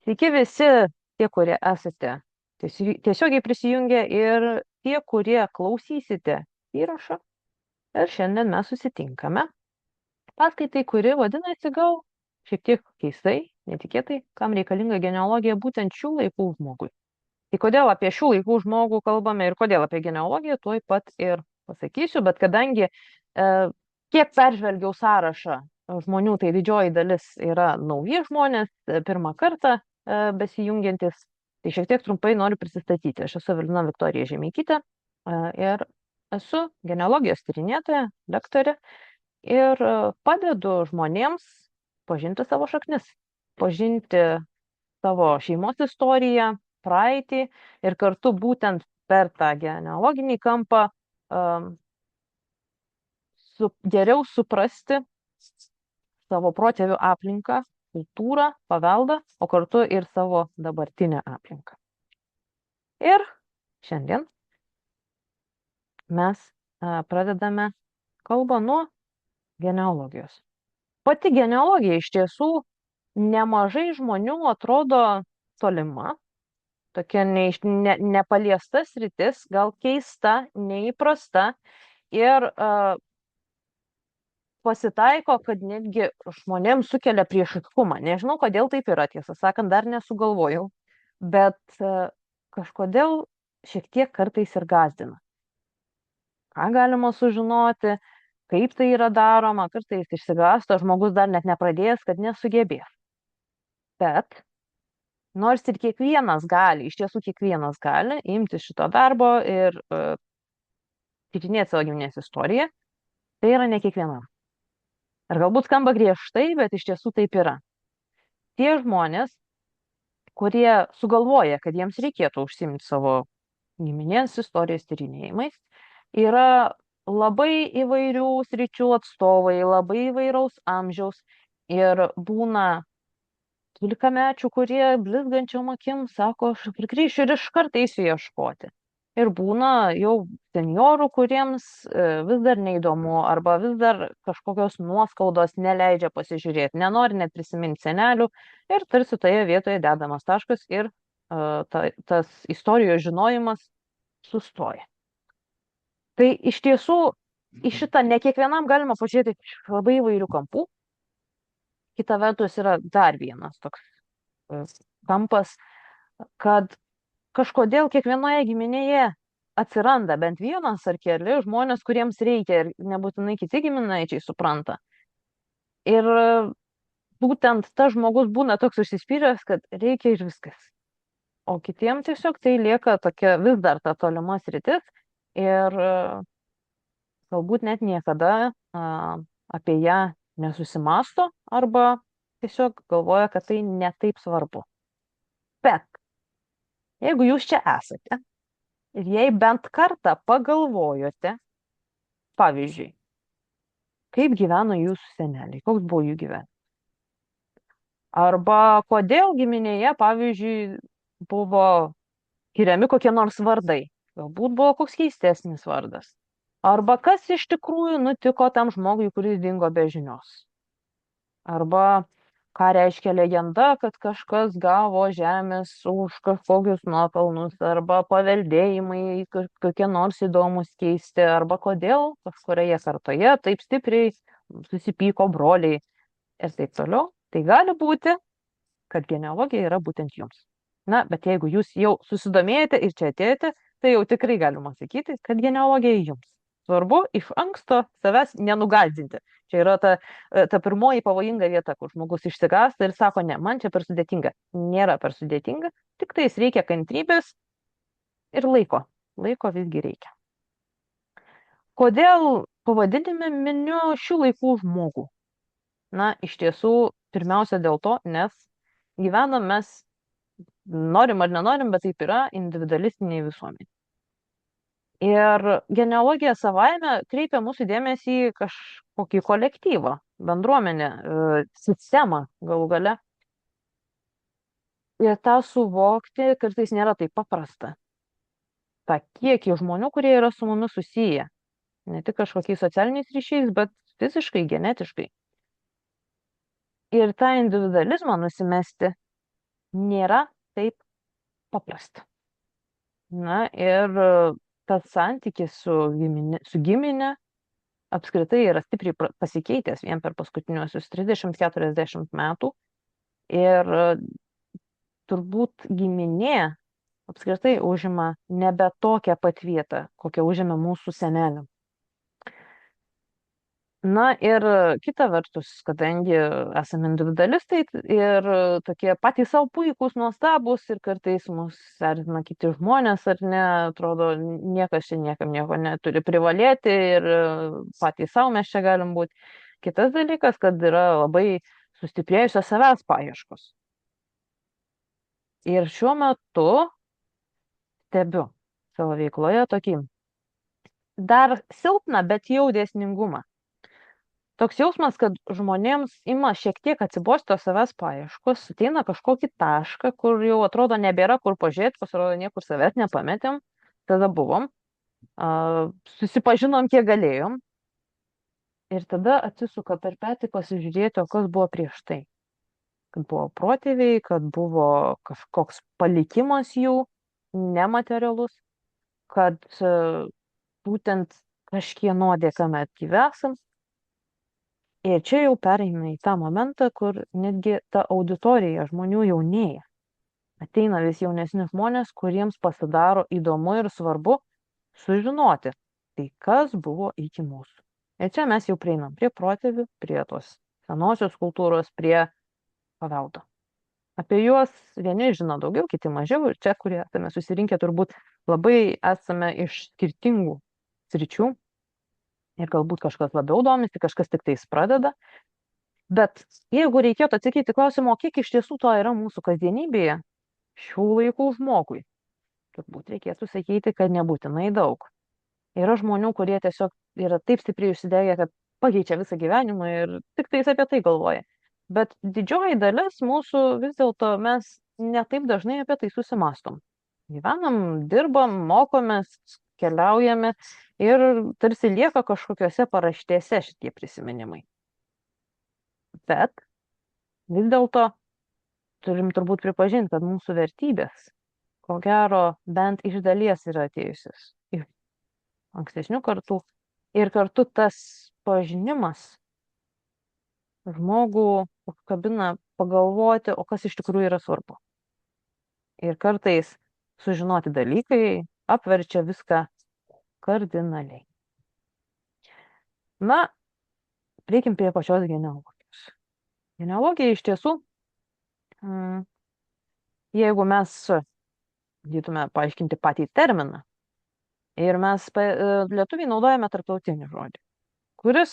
Sveiki visi tie, kurie esate tiesiogiai prisijungę ir tie, kurie klausysite įrašą. Ir šiandien mes susitinkame paskaitai, kuri vadinasi gal šiek tiek keistai, netikėtai, kam reikalinga genealogija būtent šių laikų žmogui. Tai kodėl apie šių laikų žmogų kalbame ir kodėl apie genealogiją, tuoj pat ir pasakysiu, bet kadangi kiek peržvelgiau sąrašą žmonių, tai didžioji dalis yra nauji žmonės, pirmą kartą besijungiantis, tai šiek tiek trumpai noriu prisistatyti. Aš esu Evelina Viktorija Žemeikytė ir esu genealogijos tyrinėtoja, lektorė ir padedu žmonėms pažinti savo šaknis, pažinti savo šeimos istoriją, praeitį ir kartu būtent per tą genealoginį kampą geriau suprasti savo protėvių aplinką, kultūrą, paveldą, o kartu ir savo dabartinę aplinką. Ir šiandien mes pradedame kalbą nuo genealogijos. Pati genealogija iš tiesų nemažai žmonių atrodo tolima, tokia nepaliesta sritis, gal keista, neįprasta ir pasitaiko, kad netgi žmonėms sukelia priešiškumą. Nežinau, kodėl taip yra, tiesą sakant, dar nesugalvojau, bet kažkodėl šiek tiek kartais ir gąsdina. Ką galima sužinoti, kaip tai yra daroma, kartais išsigąsta, žmogus dar net nepradėjęs, kad nesugebės. Bet nors ir kiekvienas gali, iš tiesų kiekvienas gali imti šito darbo ir tyrinėti savo giminės istoriją, tai yra ne kiekvienam. Ir galbūt skamba griežtai, bet iš tiesų taip yra. Tie žmonės, kurie sugalvoja, kad jiems reikėtų užsiimti savo giminės istorijos tyrinėjimais, yra labai įvairių sričių atstovai, labai įvairaus amžiaus ir būna 12-mečių, kurie blizgančiom akim sako, aš prigrįšiu ir iš karto eisiu ieškoti. Ir būna jau seniorų, kuriems vis dar neįdomu arba vis dar kažkokios nuoskaudos neleidžia pasižiūrėti, nenori net prisiminti senelių ir tarsi toje vietoje dedamas taškas ir tas istorijos žinojimas sustoja. Tai iš tiesų į šitą ne kiekvienam galima pažiūrėti iš labai įvairių kampų. Kita vertus yra dar vienas toks kampas, kad kažkodėl kiekvienoje giminėje atsiranda bent vienas ar keli žmonės, kuriems reikia ir nebūtinai kiti giminaičiai supranta. Ir būtent tas žmogus būna toks užsispyręs, kad reikia ir viskas. O kitiems tiesiog tai lieka tokia vis dar ta tolima sritis ir galbūt net niekada apie ją nesusimasto arba tiesiog galvoja, kad tai netaip svarbu. Bet jeigu jūs čia esate ir jei bent kartą pagalvojote, pavyzdžiui, kaip gyveno jūsų seneliai, koks buvo jų gyvenimas, arba kodėl giminėje, pavyzdžiui, buvo skiriami kokie nors vardai, galbūt buvo koks keistesnis vardas, arba kas iš tikrųjų nutiko tam žmogui, kuris dingo be žinios, arba ką reiškia legenda, kad kažkas gavo žemės už kažkokius nuopelnus, arba paveldėjimai kokie nors įdomus keisti, arba kodėl kažkurioje kartoje taip stipriai susipyko broliai ir taip toliau. Tai gali būti, kad genealogija yra būtent jums. Na, bet jeigu jūs jau susidomėjote ir čia atėjote, tai jau tikrai galima sakyti, kad genealogija jums. Svarbu iš anksto savęs nenugąsdinti. Čia yra ta pirmoji pavojinga vieta, kur žmogus išsigąsta ir sako, ne, man čia per sudėtinga. Nėra per sudėtinga, tik tais reikia kantrybės ir laiko. Laiko visgi reikia. Kodėl pavadinime miniu šių laikų žmogų? Na, iš tiesų, pirmiausia dėl to, nes gyvenam mes, norim ar nenorim, bet taip yra individualistiniai visuomeniai. Ir genealogija savaime kreipia mūsų dėmesį į kažkokį kolektyvą, bendruomenę, sistemą galų gale. Ir tą suvokti kartais nėra taip paprasta. Ta kiekį žmonių, kurie yra su mumis susiję. Ne tik kažkokiais socialiniais ryšiais, bet fiziškai, genetiškai. Ir tą individualizmą nusimesti nėra taip paprasta. Na ir tas santykis su gimine apskritai yra stipriai pasikeitęs vien per paskutiniuosius 30-40 metų. Ir turbūt giminė apskritai užima nebe tokią pat vietą, kokią užėmė mūsų senelių. Na ir kita vertus, kadangi esame individualistai ir tokie patys savo puikūs, nuostabūs ir kartais mus erzina kiti žmonės, ar ne, atrodo, niekas čia niekam nieko neturi privalėti ir patys savo mes čia galim būti. Kitas dalykas, kad yra labai sustiprėjusios savęs paieškos. Ir šiuo metu stebiu savo veikloje tokį dar silpną, bet jau dėsningumą. Toks jausmas, kad žmonėms ima šiek tiek atsibosti tos savęs paieškos, ateina kažkokį tašką, kur jau atrodo nebėra kur pažiūrėti, pasirodo niekur savęs nepametėm, tada buvom, susipažinom kiek galėjom ir tada atsisuka per petį pasižiūrėti, o kas buvo prieš tai. Kad buvo protėviai, kad buvo kažkoks palikimas jų, nematerialus, kad būtent kažkieno dėka mes gyvesam. Ir čia jau pereina į tą momentą, kur netgi ta auditorija žmonių jaunėja. Ateina vis jaunesni žmonės, kuriems pasidaro įdomu ir svarbu sužinoti, tai kas buvo iki mūsų. Ir čia mes jau prieinam prie protėvių, prie tos senosios kultūros, prie paveldo. Apie juos vieni žino daugiau, kiti mažiau. Ir čia, kurie esame susirinkę, turbūt labai esame iš skirtingų sričių. Ir galbūt kažkas labiau domisi, kažkas tik tais pradeda. Bet jeigu reikėtų atsakyti klausimą, kiek iš tiesų to yra mūsų kasdienybėje, šių laikų žmogui, turbūt reikėtų sakyti, kad nebūtinai daug. Yra žmonių, kurie tiesiog yra taip stipriai užsidegę, kad pakeičia visą gyvenimą ir tik tais apie tai galvoja. Bet didžioji dalis mūsų vis dėlto mes netaip dažnai apie tai susimastom. Gyvenam, dirbam, mokomės, keliaujame ir tarsi lieka kažkokiose paraštėse šitie prisiminimai. Bet vis dėlto turim turbūt pripažinti, kad mūsų vertybės, ko gero, bent iš dalies yra atėjusios iš ankstesnių kartų. Ir kartu tas pažinimas žmogų užkabina pagalvoti, o kas iš tikrųjų yra svarbu. Ir kartais sužinoti dalykai apverčia viską kardinaliai. Na, prieikim prie pačios genealogijos. Genealogija iš tiesų, jeigu mes bandytume paaiškinti patį terminą, ir mes lietuviai naudojame tarptautinį žodį, kuris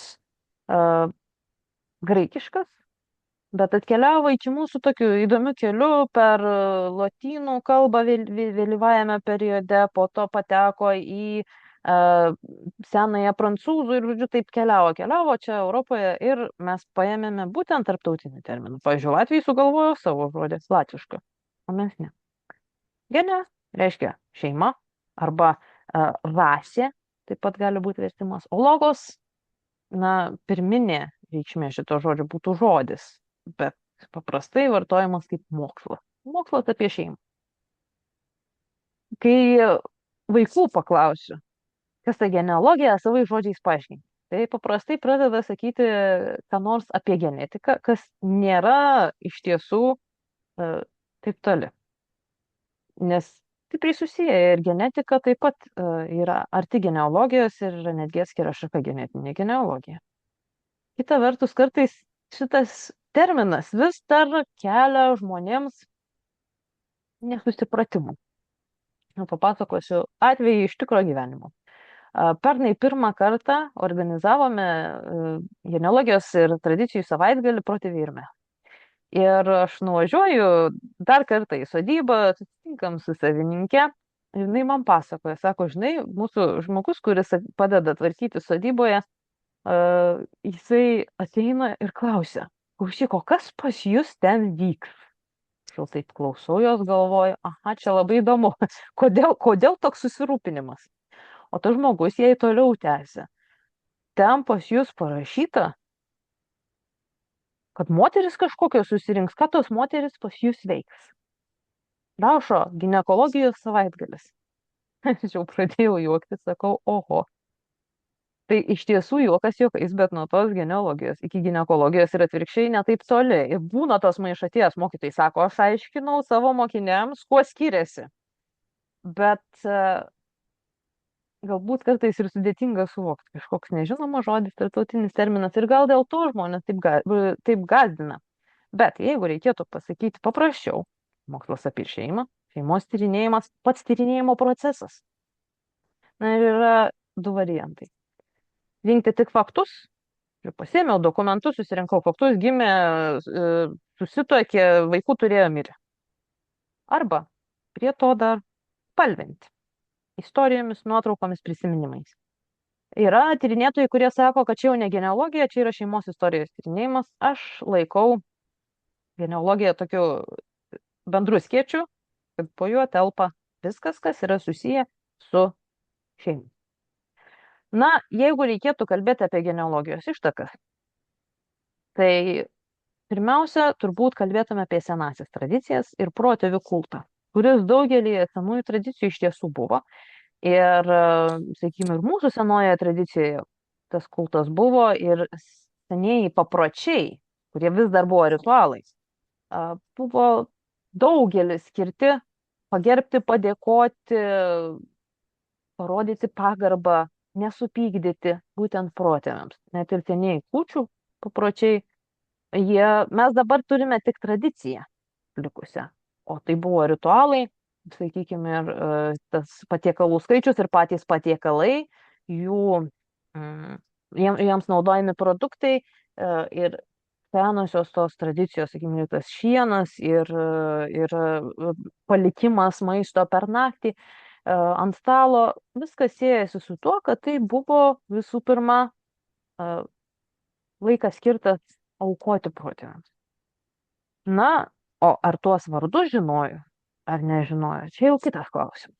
graikiškas, bet atkeliavo iki mūsų tokiu įdomiu keliu per lotynų kalbą vėlyvajame periode, po to pateko į senąją prancūzų ir, žodžiu, taip keliavo čia Europoje ir mes paėmėme būtent tarptautinį terminą. Pavyzdžiui, Latvijai sugalvojo savo žodį latvišką, o mes ne. Gene reiškia šeima arba rasė, taip pat gali būti vertimas. O logos, na, pirminė reikšmė šito žodžio būtų žodis, bet paprastai vartojamas kaip mokslas. Mokslas apie šeimą. Kai vaikų paklausiu, kas ta genealogija, savai žodžiais paaiškinti. Tai paprastai pradeda sakyti ką nors apie genetiką, kas nėra iš tiesų taip toli. Nes stipriai susiję ir genetika taip pat yra arti genealogijos ir yra netgi atskira šaka genetinė genealogija. Kita vertus, kartais šitas terminas vis dar kelia žmonėms nesusipratimų. Papasakosiu atvejį iš tikro gyvenimo. Pernai pirmą kartą organizavome genealogijos ir tradicijų savaitgalį protėviai ir mes. Ir aš nuvažiuoju dar kartą į sodybą, susitinkam su savininke, ir jinai man pasakoja, sako, žinai, mūsų žmogus, kuris padeda tvarkyti sodyboje, jisai ateina ir klausia, klausyk, o kas pas jūs ten vyks? Aš taip klausau jos, galvoju, aha, čia labai įdomu, kodėl toks susirūpinimas? O tas žmogus jai toliau tęsia. Ten pas jūs parašyta, kad moteris kažkokios susirinks, ką tos moteris pas jūs veiks. Rašo ginekologijos savaitgalis. Aš jau pradėjau juoktis, sakau, oho. Tai iš tiesų juokas juokais, bet nuo tos genealogijos iki ginekologijos ir atvirkščiai netaip toli. Ir būna tos maišaties, mokytojai sako, aš aiškinau savo mokiniams, kuo skiriasi. Bet galbūt kartais ir sudėtinga suvokti kažkoks nežinomas žodis, tarptautinis terminas ir gal dėl to žmonės taip gazdina. Bet jeigu reikėtų pasakyti paprasčiau, mokslas apie šeimą, šeimos tyrinėjimas, pats tyrinėjimo procesas. Na ir yra du variantai. Rinkti tik faktus, ir pasėmiau dokumentus, susirinkau faktus, gimė, susituokė, vaikų turėjo, mirė. Arba prie to dar palventi istorijomis, nuotraukomis, prisiminimais. Yra tyrinėtojai, kurie sako, kad čia jau ne genealogija, čia yra šeimos istorijos tyrinėjimas. Aš laikau genealogiją tokiu bendru skėčiu, kad po juo telpa viskas, kas yra susiję su šeima. Na, jeigu reikėtų kalbėti apie genealogijos ištakas, tai pirmiausia, turbūt kalbėtume apie senasias tradicijas ir protėvių kultą, kuris daugelį senųjų tradicijų iš tiesų buvo. Ir, sakykime, ir mūsų senoje tradicijoje tas kultas buvo ir senieji papročiai, kurie vis dar buvo ritualais, buvo daugelis skirti pagerbti, padėkoti, parodyti pagarbą, nesupykdyti būtent protėviams. Net ir senieji kūčių papročiai, mes dabar turime tik tradiciją likusią, o tai buvo ritualai, sakykime, ir tas patiekalų skaičius ir patys patiekalai, jiems naudojami produktai ir senosios tos tradicijos, sakykime, tas šienas ir palikimas maisto per naktį ant stalo, viskas siejasi su tuo, kad tai buvo visų pirma laikas skirtas aukoti protėviams. Na, o ar tuos vardus žinojo, ar nežinojo, čia jau kitas klausimas.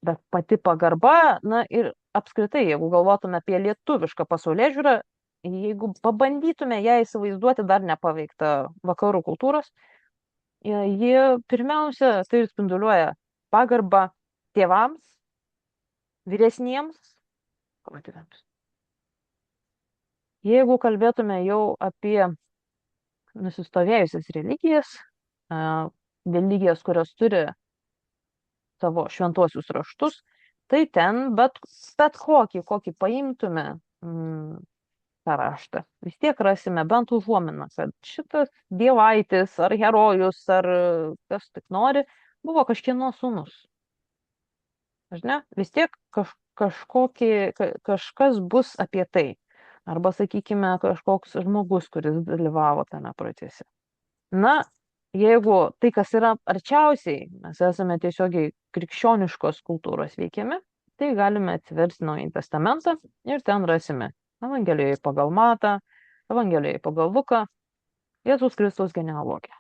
Bet pati pagarba, na ir apskritai, jeigu galvotume apie lietuvišką pasaulėžiūrą, jeigu pabandytume ją įsivaizduoti dar nepaveiktą vakarų kultūros, ji pirmiausia tai spinduliuoja pagarbą tėvams, vyresniems protėviams. Jeigu kalbėtume jau apie nusistovėjusias religijas, religijas, kurios turi savo šventuosius raštus, tai ten bet kokį paimtume tą raštą, vis tiek rasime bent užuominą, kad šitas dievaitis ar herojus ar kas tik nori, buvo kažkieno sūnus. Ne? Vis tiek kažkas bus apie tai. Arba, sakykime, kažkoks žmogus, kuris dalyvavo tame procese. Na, jeigu tai, kas yra arčiausiai, mes esame tiesiogiai krikščioniškos kultūros veikiami, tai galime atsiversti Naująjį testamentą ir ten rasime Evangelijoje pagal Matą, Evangelijoje pagal Luką, Jėzaus Kristaus genealogiją.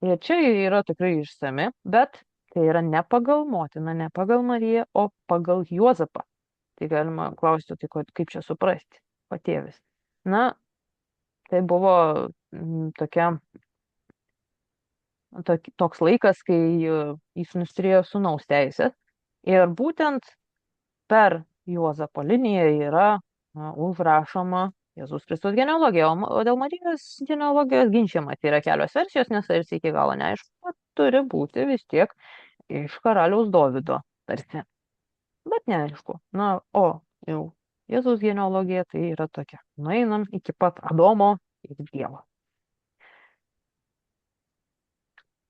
Ir čia yra tikrai išsami, bet tai yra ne pagal motiną, ne pagal Mariją, o pagal Juozapą. Tai galima klausti, tai kaip čia suprasti, patėvis. Na, tai buvo toks laikas, kai jis turėjo sūnaus teisės. Ir būtent per Juozapo liniją yra užrašoma Jėzus Kristus genealogija, o dėl Marijos genealogijos ginčiama. Tai yra kelios versijos, nes tarsi iki galo neaišku, kad turi būti vis tiek iš karaliaus Dovydo tarsi. Bet neaišku. Na, o jau Jėzaus genealogija tai yra tokia. Nueinam iki pat Adomo ir Dievo.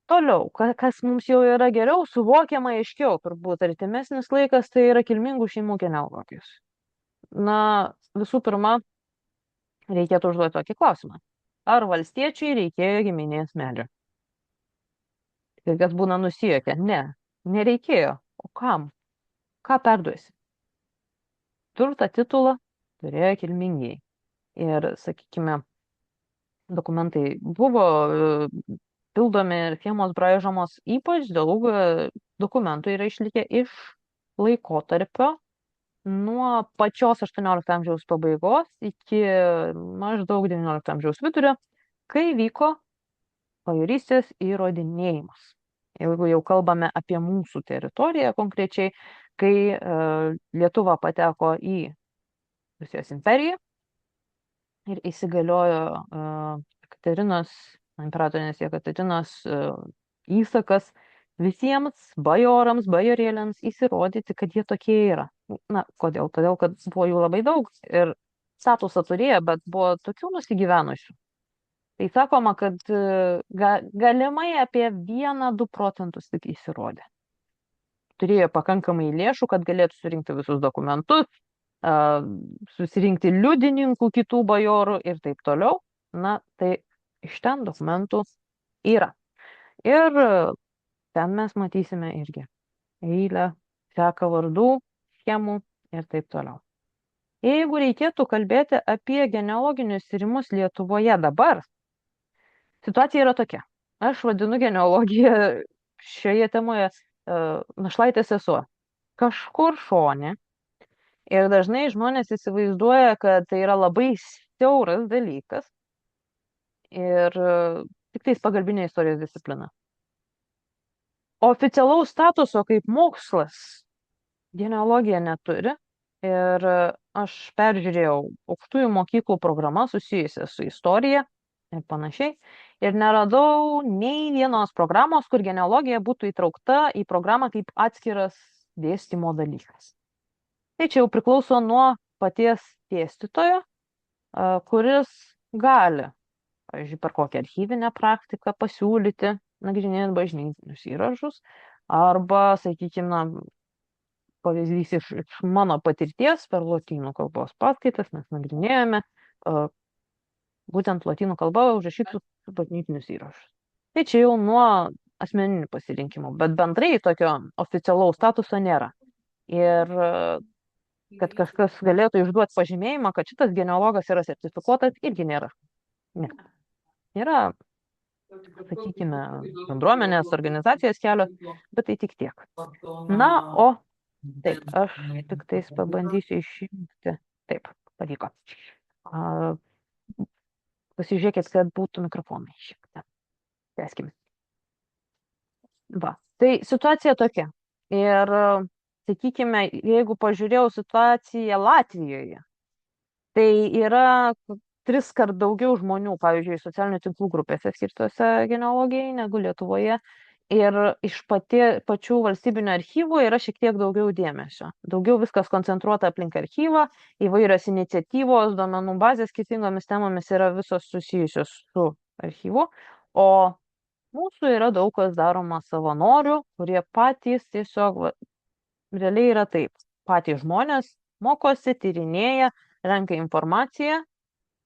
Toliau, kas mums jau yra geriau, suvokiama aiškiau, turbūt artimesnis laikas, tai yra kilmingų šeimų genealogijos. Na, visų pirma, reikėtų užduoti tokį klausimą. Ar valstiečiai reikėjo giminės medžio? Ir kas būna nusijuokę? Ne, nereikėjo. O kam? Ką perduosi? Turtą, titulą turėjo kilmingiai. Ir, sakykime, dokumentai buvo pildomi ir schemos braižomos, ypač daug dokumentų yra išlikę iš laikotarpio nuo pačios 18 amžiaus pabaigos iki maždaug 19 amžiaus vidurio, kai vyko bajorystės įrodinėjimas. jeigu jau kalbame apie mūsų teritoriją konkrečiai, kai Lietuva pateko į Rusijos imperiją ir įsigaliojo Jekaterinos, imperatorės Jekaterinos įsakas visiems bajorams, bajorėliams įsirodyti, kad jie tokie yra. Na, kodėl? Todėl, kad buvo jų labai daug ir statusą turėjo, bet buvo tokių nusigyvenusių. Tai sakoma, kad galimai apie 1-2 procentus tik įsirodė. Turėjo pakankamai lėšų, kad galėtų surinkti visus dokumentus, susirinkti liudininkų kitų bajorų ir taip toliau. Na, tai iš ten dokumentų yra. Ir ten mes matysime irgi eilę, seką vardų, schemų ir taip toliau. Jeigu reikėtų kalbėti apie genealoginius tyrimus Lietuvoje dabar, situacija yra tokia. Aš vadinu genealogiją šioje temoje našlaitės sesuo. Kažkur šone. Ir dažnai žmonės įsivaizduoja, kad tai yra labai siauras dalykas ir tik tais pagalbinė istorijos disciplina. Oficialaus statuso kaip mokslas genealogija neturi ir aš peržiūrėjau aukštųjų mokyklų programas susijusias su istorija ir panašiai ir neradau nei vienos programos, kur genealogija būtų įtraukta į programą kaip atskiras dėstymo dalykas. Tai čia jau priklauso nuo paties dėstytojo, kuris gali, pavyzdžiui, per kokią archyvinę praktiką pasiūlyti, nagrinėjant bažnytinius įrašus, arba, sakykime, pavyzdys iš mano patirties per lotynų kalbos paskaitas mes nagrinėjome būtent lotynų kalba užrašytus bažnytinius įrašus. Tai čia jau nuo asmeninių pasirinkimų, bet bendrai tokio oficialaus statuso nėra. Ir kad kažkas galėtų išduoti pažymėjimą, kad šitas genealogas yra sertifikuotas, irgi nėra. Ne. Yra, sakykime, bendruomenės, organizacijos kelios, bet tai tik tiek. Na, o taip, aš tik tais pabandysiu išjungti. Taip, pavyko. Pasižiūrėkit, kad būtų mikrofonai išjungti. Tęskime. Va, tai situacija tokia. Ir sakykime, jeigu pažiūrėjau situaciją Latvijoje, tai yra 3 kart daugiau žmonių, pavyzdžiui, socialinių tinklų grupėse skirtose genealogijai negu Lietuvoje. Ir iš pačių valstybinių archyvų yra šiek tiek daugiau dėmesio. Daugiau viskas koncentruota aplink archyvą, įvairios iniciatyvos, duomenų bazės skirtingomis temomis yra visos susijusios su archyvu. O mūsų yra daug kas daroma savanorių, kurie patys tiesiog realiai yra taip. Patys žmonės mokosi, tyrinėja, renka informaciją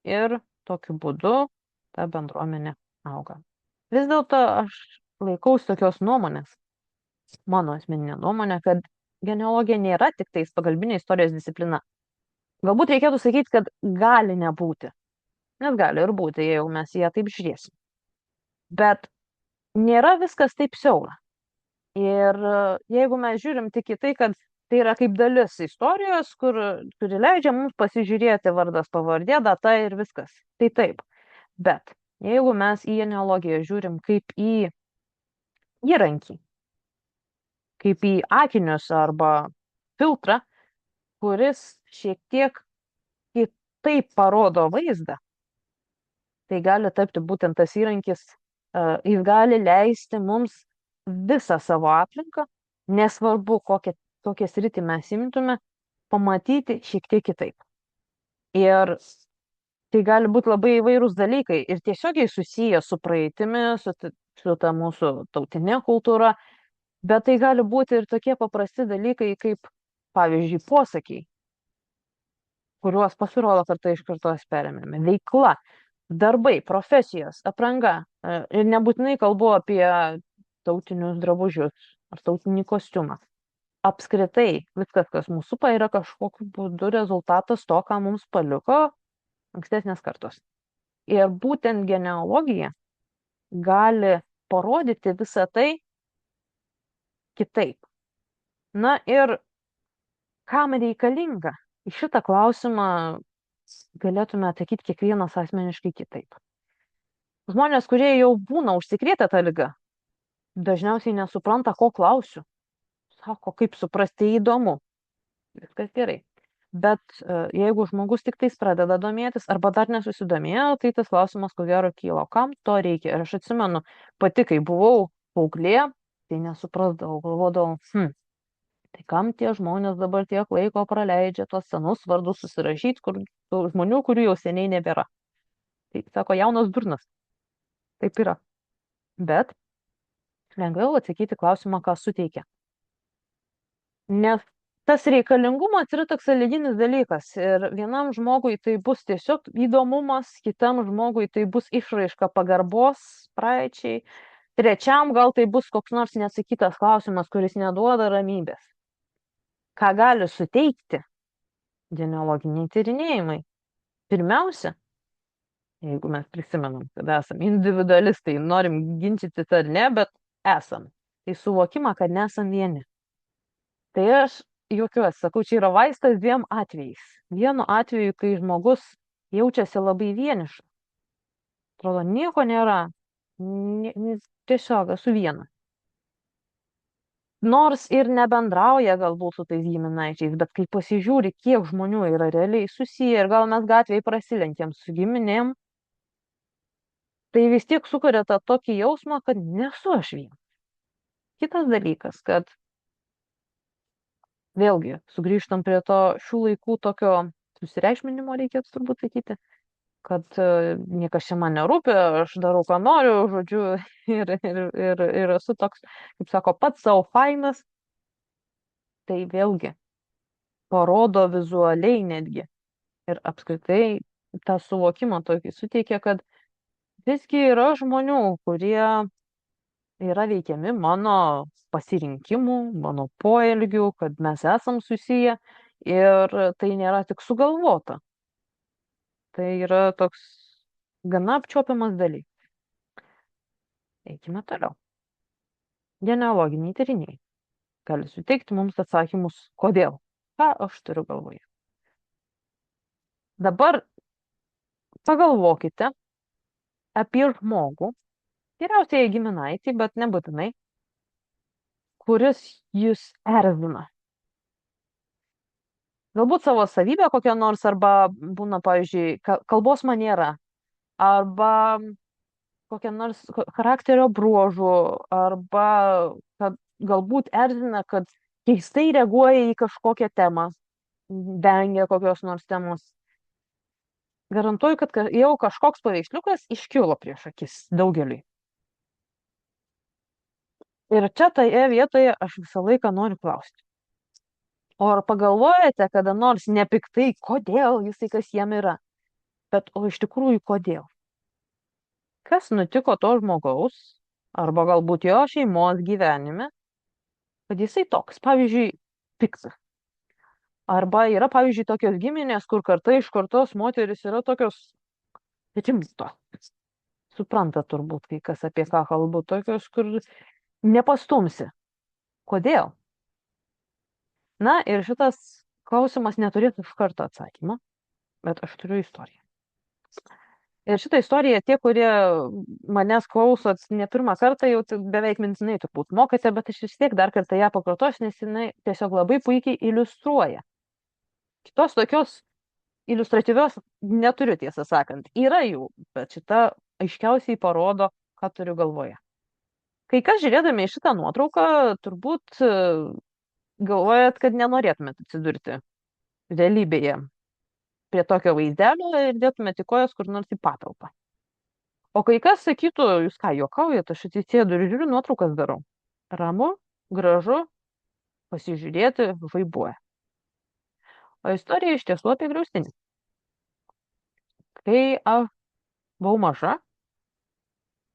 ir tokiu būdu ta bendruomenė auga. Vis dėlto aš laikausi tokios nuomonės, mano asmeninė nuomonė, kad genealogija nėra tik tais pagalbinė istorijos disciplina. Galbūt reikėtų sakyti, kad gali nebūti. Nes gali ir būti, jeigu mes ją taip žiūrėsim. Bet nėra viskas taip siaura. Ir jeigu mes žiūrim tik į tai, kad tai yra kaip dalis istorijos, kuri leidžia mums pasižiūrėti vardas, pavardė, data ir viskas. Tai taip. Bet jeigu mes į genealogiją žiūrim kaip į įrankį, kaip į akinius arba filtrą, kuris šiek tiek kitaip parodo vaizdą, tai gali tapti būtent tas įrankis, jis gali leisti mums visą savo aplinką, nesvarbu kokią sritį mes imtume, pamatyti šiek tiek kitaip. Ir tai gali būti labai įvairūs dalykai ir tiesiogiai susiję su praeitimi, su ta mūsų tautinė kultūra, bet tai gali būti ir tokie paprasti dalykai kaip, pavyzdžiui, posakiai, kuriuos pasirodo kartą iš kartos perėmėme. Veikla, darbai, profesijos, apranga. Ir nebūtinai kalbu apie tautinius drabužius ar tautinį kostiumą. Apskritai, viskas, kas mūsų supa, yra kažkokiu būdu rezultatas to, ką mums paliko ankstesnės kartos. Ir būtent genealogija gali parodyti visą tai kitaip. Na ir kam reikalinga? Į šitą klausimą galėtume atsakyti kiekvienas asmeniškai kitaip. Žmonės, kurie jau būna užsikrėtę tą ligą, dažniausiai nesupranta, ko klausiu. Sako, kaip suprasti, įdomu. Viskas gerai. Bet jeigu žmogus tik tais pradeda domėtis arba dar nesusidomėjo, tai tas klausimas, ko gero, kyla, kam to reikia. Ir aš atsimenu, pati, kai buvau paauglė, tai nesuprasdavau, galvodavau, tai kam tie žmonės dabar tiek laiko praleidžia tuos senus vardus susirašyti, kur tų žmonių, kurių jau seniai nebėra. Tai sako, jaunas durnas. Taip yra. Bet lengviau atsakyti klausimą, ką suteikia. Nes tas reikalingumas yra toks sąlyginis dalykas. Ir vienam žmogui tai bus tiesiog įdomumas, kitam žmogui tai bus išraiška pagarbos praeičiai, trečiam gal tai bus koks nors neatsakytas klausimas, kuris neduoda ramybės. Ką gali suteikti genealoginiai tyrinėjimai? Pirmiausia, jeigu mes prisimenam, kad esame individualistai, norim ginčytis ar ne, bet esam, tai suvokimą, kad nesam vieni. Tai aš juokiuosi, sakau, čia yra vaistas dviem atvejais. Vienu atveju, kai žmogus jaučiasi labai vienišas, atrodo, nieko nėra, tiesiog esu viena. Nors ir nebendrauja galbūt su tais giminaičiais, bet kai pasižiūri, kiek žmonių yra realiai susiję ir gal mes gatvėje prasilenkiam su giminėm, tai vis tiek sukuria tą tokį jausmą, kad nesu aš viena. Kitas dalykas, kad vėlgi sugrįžtam prie to šių laikų tokio susireikšminimo, reikėtų turbūt sakyti, kad niekas čia man nerūpi, aš darau, ką noriu, žodžiu, ir esu toks, kaip sako, pats savo fainas. Tai vėlgi parodo vizualiai netgi ir apskritai tą suvokimą tokį suteikia, kad visgi yra žmonių, kurie yra veikiami mano pasirinkimų, mano poelgių, kad mes esam susiję ir tai nėra tik sugalvota. Tai yra toks gana apčiuopiamas dalykas. Eikime toliau. Genealoginiai tyrinėjimai gali suteikti mums atsakymus, kodėl. Ką aš turiu galvoje. Dabar pagalvokite apie žmogų, geriausiai giminaitį, bet nebūtinai, kuris jūs erzina. Galbūt savo savybę kokią nors, arba būna, pavyzdžiui, kalbos maniera, arba kokią nors charakterio bruožų, arba kad galbūt erzina, kad keistai reaguoja į kažkokią temą, vengia kokios nors temos. Garantuoju, kad jau kažkoks paveiksliukas iškilo prieš akis daugeliui. Ir čia toje vietoje aš visą laiką noriu klausti. O ar pagalvojate kada nors nepiktai, kodėl jisai kas jam yra? Bet o iš tikrųjų kodėl? Kas nutiko to žmogaus, arba galbūt jo šeimos gyvenime, kad jisai toks, pavyzdžiui, piktas. Arba yra, pavyzdžiui, tokios giminės, kur karta iš kartos moteris yra tokios rimtos. Supranta turbūt kai kas apie ką kalbu, tokios, kur nepastumsi. Kodėl? Na ir šitas klausimas neturėtų iš karto atsakymą, bet aš turiu istoriją. Ir šitą istoriją tie, kurie manęs klausot ne pirmą kartą, jau beveik mintinai turbūt mokate, bet aš vis tiek dar kartą ją pakartosiu, nes jinai tiesiog labai puikiai iliustruoja. Kitos tokios iliustratyvios neturiu, tiesą sakant. Yra jų, bet šita aiškiausiai parodo, ką turiu galvoje. Kai kas žiūrėdami į šitą nuotrauką, turbūt galvojat, kad nenorėtumėt atsidurti realybėje prie tokio vaizdelio ir dėtumėte kojas kur nors į patalpą. O kai kas sakytų, jūs ką, juokaujate, aš atsisėdu ir žiūriu, nuotraukas darau. Ramu, gražu, pasižiūrėti, žaibuoja. O istorija iš tiesų apie griaustinį. Kai aš buvau maža,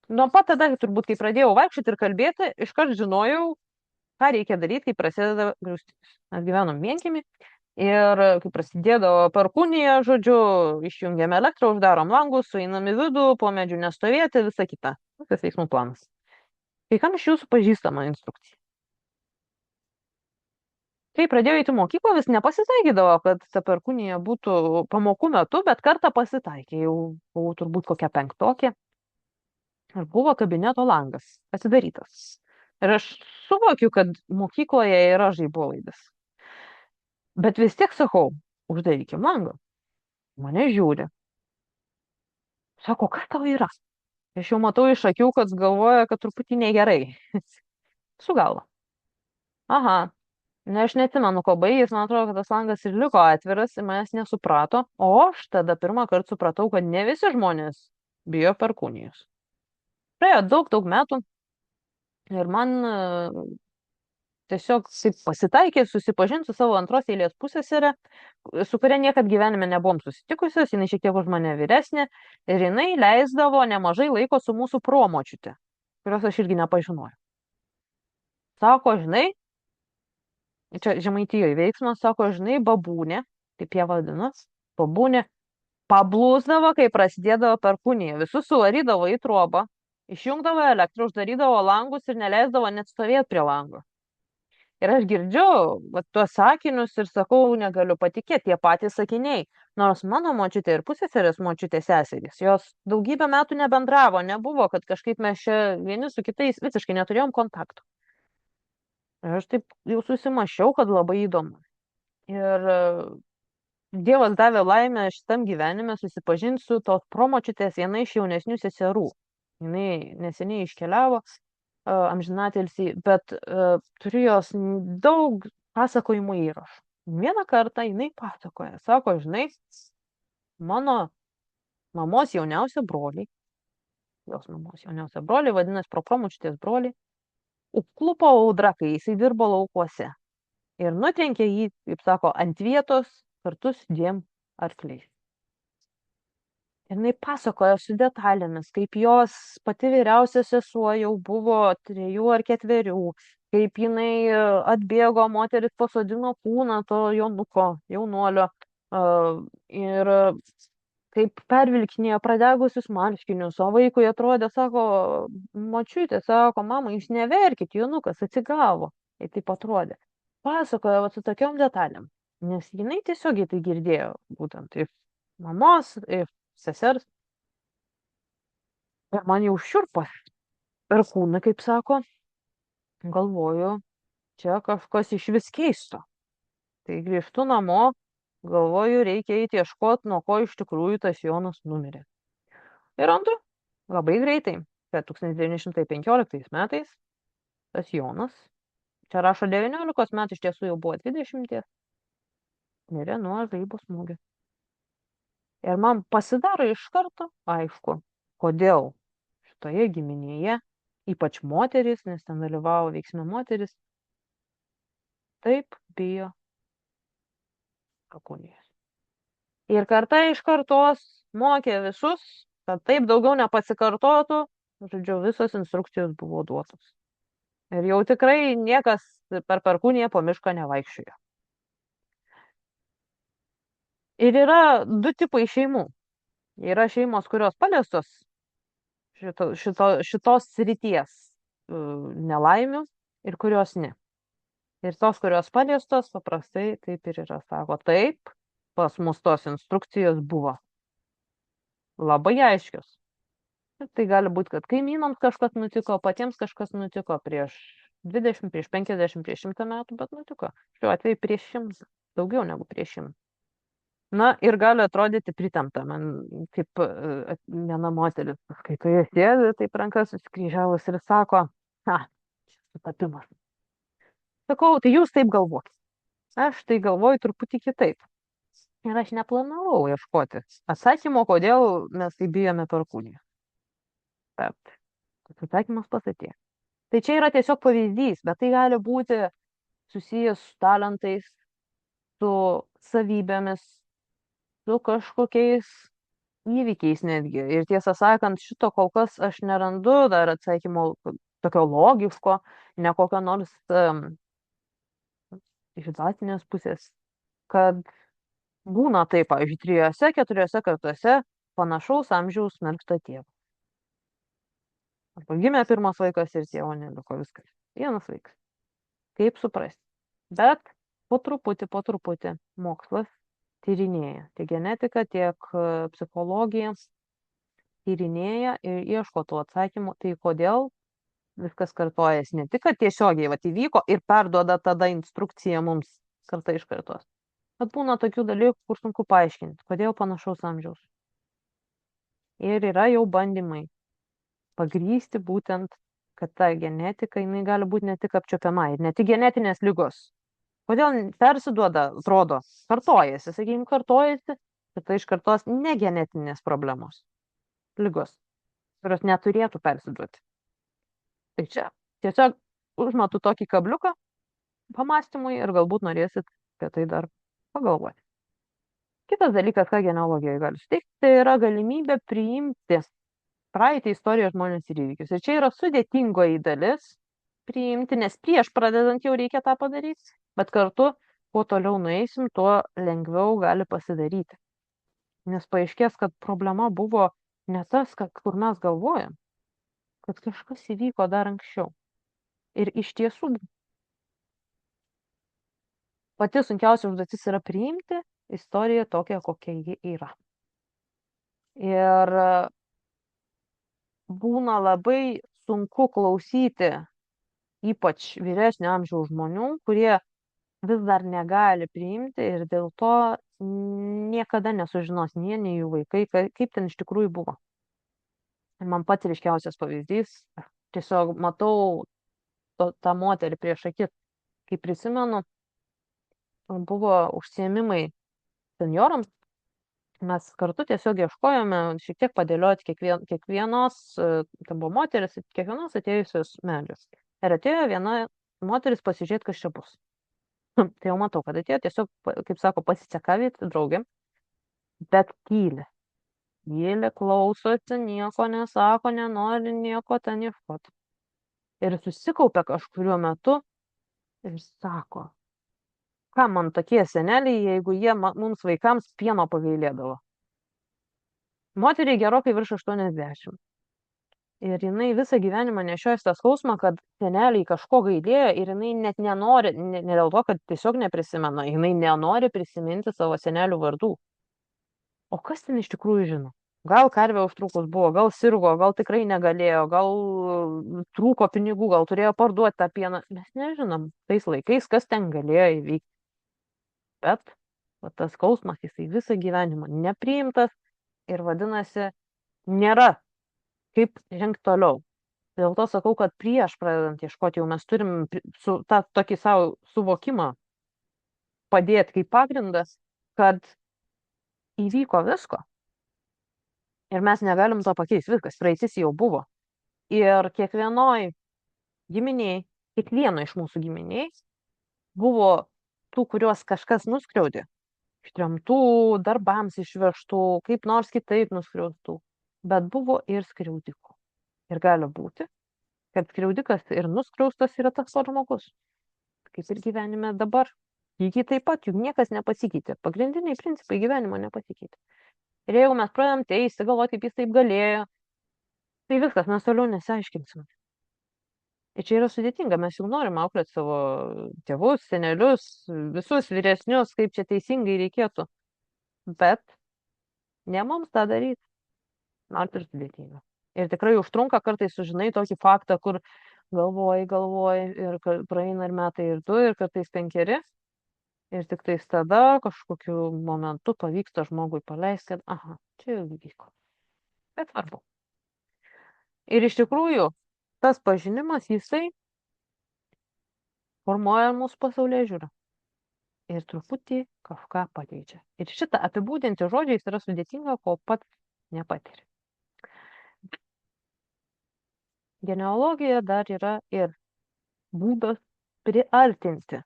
nuo pat tada, turbūt, kai pradėjau vaikščioti ir kalbėti, iškart žinojau, ką reikia daryti, kai prasideda griaustinis. Mes gyvenom vienkiemy ir kai prasidėdavo perkūnija, žodžiu, išjungiam elektrą, uždarom langus, sueinam į vidų, po medžių nestovėti, visa kita. Visas veiksmų planas. Kai kam iš jūsų pažįstama instrukcija. Kai pradėjau eiti mokyklą, vis nepasitaikydavo, kad ta perkūnija būtų pamokų metu, bet kartą pasitaikė, jau buvau turbūt kokia penktokė. Ir buvo kabineto langas atidarytas. Ir aš suvokiu, kad mokykloje yra žaibolaidis. Bet vis tiek sakau, uždarykim langą. Mane žiūri. Sako, kas tau yra? Aš jau matau iš akių, kad galvoja, kad truputį negerai. Su galva. Aha. Ne, aš neatsimenu, ko baigės, man atrodo, kad tas langas ir liko atviras ir manęs nesuprato. O aš tada pirmą kartą supratau, kad ne visi žmonės bijo perkūnijos. Praėjo daug, daug metų ir man tiesiog taip pasitaikė susipažinti su savo antros eilės pusseserė, su kuria niekad gyvenime nebuvom susitikusios, jinai šiek tiek už mane vyresnė ir jinai leisdavo nemažai laiko su mūsų promočiute, kurios aš irgi nepažinojau. Sako, žinai, čia Žemaitijoje veiksmas, sako, žinai, babūnė, kaip jie vadina, babūnė, pablūsdavo, kai prasidėdavo perkūnija, visus suvarydavo į trobą, išjungdavo elektrą, uždarydavo langus ir neleisdavo net stovėti prie lango. Ir aš girdžiu tuos sakinius ir sakau, negaliu patikėti, tie patys sakiniai. Nors mano močiutė ir pusseserės močiutė seserys, jos daugybę metų nebendravo, nebuvo, kad kažkaip mes čia vieni su kitais visiškai neturėjom kontaktų. Ir aš taip jau susimašiau, kad labai įdomu. Ir Dievas davė laimę šitam gyvenime susipažinti su tos promočiutės viena iš jaunesnių seserų. Jinai neseniai iškeliavo, amžinatilsį, bet turiu jos daug pasakojimų įrašų. Vieną kartą jinai pasakoja, sako, žinai, mano mamos jauniausia broliai, jos mamos jauniausia broliai, vadinasi, propromočiutės broliai, užklupo audra, kai jisai dirbo laukuose ir nutrenkė jį, kaip sako, ant vietos kartu su 2 arkliais. Ir jinai pasakoja su detalėmis, kaip jos pati vyriausia sesuo jau buvo 3 ar 4, kaip jinai atbėgo, moteris pasodino kūną to jaunuko, jaunuolio ir kaip pervilkinėjo pradegusius marškinius, o vaikui atrodė, sako, močiutė, sako, mama, jūs neverkit, jaunukas atsigavo. Ir taip atrodė. Pasakoja su tokiom detalėm, nes jinai tiesiogiai tai girdėjo, būtent iš mamos, iš sesers. Ir man jau šiurpas per kūną, kaip sako, galvoju, čia kažkas iš vis keisto. Tai grįžtu namo, galvoju, reikia eiti ieškoti, nuo ko iš tikrųjų tas Jonas numirė. Ir randu labai greitai, kad 1915 metais tas Jonas, čia rašo 19 metų, iš tiesų jau buvo 20, mirė nuo žaibo smūgio. Ir man pasidaro iš karto aišku, kodėl šitoje giminėje, ypač moteris, nes ten dalyvavo veiksme moteris, taip bijo perkūnijos. Ir karta iš kartos mokė visus, kad taip daugiau nepasikartotų, žodžiu, visos instrukcijos buvo duotos. Ir jau tikrai niekas per perkūniją po mišką nevaikščiojo. Ir yra 2 tipai šeimų. Yra šeimos, kurios paliestos šitos srities nelaimių ir kurios ne. Ir tos, kurios paliestos, paprastai taip ir yra. Sako, taip, pas mus tos instrukcijos buvo labai aiškios. Ir tai gali būti, kad kaimynams kažkas nutiko, patiems kažkas nutiko prieš 20, prieš 50, prieš 100 metų, bet nutiko. Šiuo atveju prieš 100, daugiau negu prieš 100. Na ir gali atrodyti pritempta, man kaip viena moteris, kai tu jie sėdi, taip rankas susikryžiavus ir sako, čia sutapimas. Sakau, tai jūs taip galvokit. Aš tai galvoju truputį kitaip. Ir aš neplanavau ieškoti atsakymo, kodėl mes taip bijome perkūnijos. Bet atsakymas pasatė. Tai čia yra tiesiog pavyzdys, bet tai gali būti susijęs su talentais, su savybėmis, su kažkokiais įvykiais netgi. Ir tiesą sakant, šito kol kas aš nerandu dar atsakymo tokio logiško, ne kokio nors iš dvasinės pusės, kad būna taip, pavyzdžiui, 3-4 kartuose panašaus amžiaus miršta tėvas. Arba gimė pirmas vaikas ir tėvo neliko, viskas. Vienas vaikas. Kaip suprasti? Bet po truputį mokslas tyrinėja. Tiek genetika, tiek psichologija tyrinėja ir ieško tų atsakymų. Tai kodėl viskas kartojasi. Ne tik, kad tiesiogiai vat, įvyko ir perduoda tada instrukciją mums kartą iš kartos. Bet būna tokių dalykų, kur sunku paaiškinti, kodėl panašaus amžiaus. Ir yra jau bandymai pagrysti būtent, kad ta genetika, jinai gali būti ne tik apčiopiama ir ne tik genetinės lygos. Kodėl persiduoda, atrodo, kartojasi, sakykime, kartojasi, bet tai iš kartos negenetinės problemos, lygos, kurios neturėtų persiduoti. Tai čia tiesiog užmetu tokį kabliuką pamastymui ir galbūt norėsit apie tai dar pagalvoti. Kitas dalykas, ką genealogijoje gali suteikti, tai yra galimybė priimti praeitį, istoriją, žmonės ir įvykius. Ir čia yra sudėtingoji dalis priimti, nes prieš pradedant jau reikia tą padaryti, bet kartu, kuo toliau nueisim, tuo lengviau gali pasidaryti. Nes paaiškės, kad problema buvo ne tas, kur mes galvojam, kad kažkas įvyko dar anksčiau. Ir iš tiesų pati sunkiausia užduotis yra priimti istoriją tokią, kokia ji yra. Ir būna labai sunku klausyti ypač vyresnio amžiaus žmonių, kurie vis dar negali priimti ir dėl to niekada nesužinos nei jų vaikai, kaip ten iš tikrųjų buvo. Ir man pats ryškiausias pavyzdys, tiesiog matau tą moterį prieš akis, kai prisimenu, buvo užsiėmimai seniorams, mes kartu tiesiog ieškojome šiek tiek padėlioti kiekvienos, tai buvo moteris, kiekvienos atėjusios medžius. Ir atėjo viena moteris pasižiūrėti, kas čia bus. Tai jau matau, kad atėjo tiesiog, kaip sako, pasicekavyti draugėm, bet tyli. Tyli, klausosi, nieko nesako, nenori nieko ten ieškoti. Ir susikaupia kažkuriuo metu ir sako, ką man tokie seneliai, jeigu jie mums vaikams pieno pagailėdavo. Moteriai gerokai virš 80. Ir jinai visą gyvenimą nešiojasi tą skausmą, kad seneliai kažko gailėjo ir jinai net nenori, ne dėl to, kad tiesiog neprisimena, jinai nenori prisiminti savo senelių vardų. O kas ten iš tikrųjų žino? Gal karvė užtrukus buvo, gal sirgo, gal tikrai negalėjo, gal trūko pinigų, gal turėjo parduoti tą pieną. Mes nežinom tais laikais, kas ten galėjo įvykti. Bet tas skausmas, jisai visą gyvenimą nepriimtas ir vadinasi, nėra kaip žengti toliau. Dėl to sakau, kad prieš pradedant ieškoti jau mes turim tą tokį savo suvokimą padėti kaip pagrindas, kad įvyko visko. Ir mes negalim to pakeisti. Viskas, praeitis jau buvo. Ir kiekvienoj giminiai, kiekvieno iš mūsų giminiai buvo tų, kuriuos kažkas nuskriaudė. Ištremtų, darbams išvežtų, kaip nors kitaip nuskriaustų. Bet buvo ir skriaudikų. Ir gali būti, kad skriaudikas ir nuskriaustas yra tas pats žmogus. Kaip ir gyvenime dabar. Lygiai taip pat, juk niekas nepasikeitė. Pagrindiniai principai gyvenimo nepasikeitė. Ir jeigu mes pradedam teisti, galvoti, kaip jis taip galėjo, tai viskas, mes toliau nesiaiškinsim. Ir čia yra sudėtinga, mes jau norim auklėti savo tėvus, senelius, visus vyresnius, kaip čia teisingai reikėtų. Bet ne mums tą daryti. Nors ir sudėtinga. Ir tikrai užtrunka, kartais sužinai tokį faktą, kur galvoji ir praeina ir metai ir 2, ir kartais 5. Ir tik tais tada kažkokiu momentu pavyksta žmogui paleisti, kad aha, čia jau įvyko. Bet svarbu. Ir iš tikrųjų, tas pažinimas, jisai formuoja mūsų pasaulyje žiūrą. Ir truputį kažką pakeičia. Ir šitą apibūdinti žodžiais yra sudėtinga, kol pats nepatiri. Genealogija dar yra ir būdas priartinti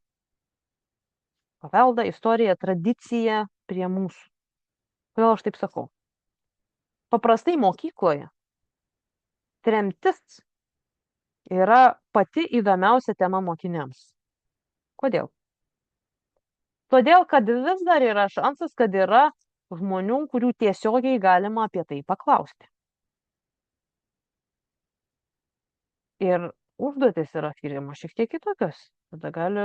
paveldą, istoriją, tradiciją prie mūsų. Kodėl aš taip sakau? Paprastai mokykloje tremtis yra pati įdomiausia tema mokiniams. Kodėl? Todėl, kad vis dar yra šansas, kad yra žmonių, kurių tiesiogiai galima apie tai paklausti. Ir užduotis yra skiriamos šiek tiek kitokios. Tada gali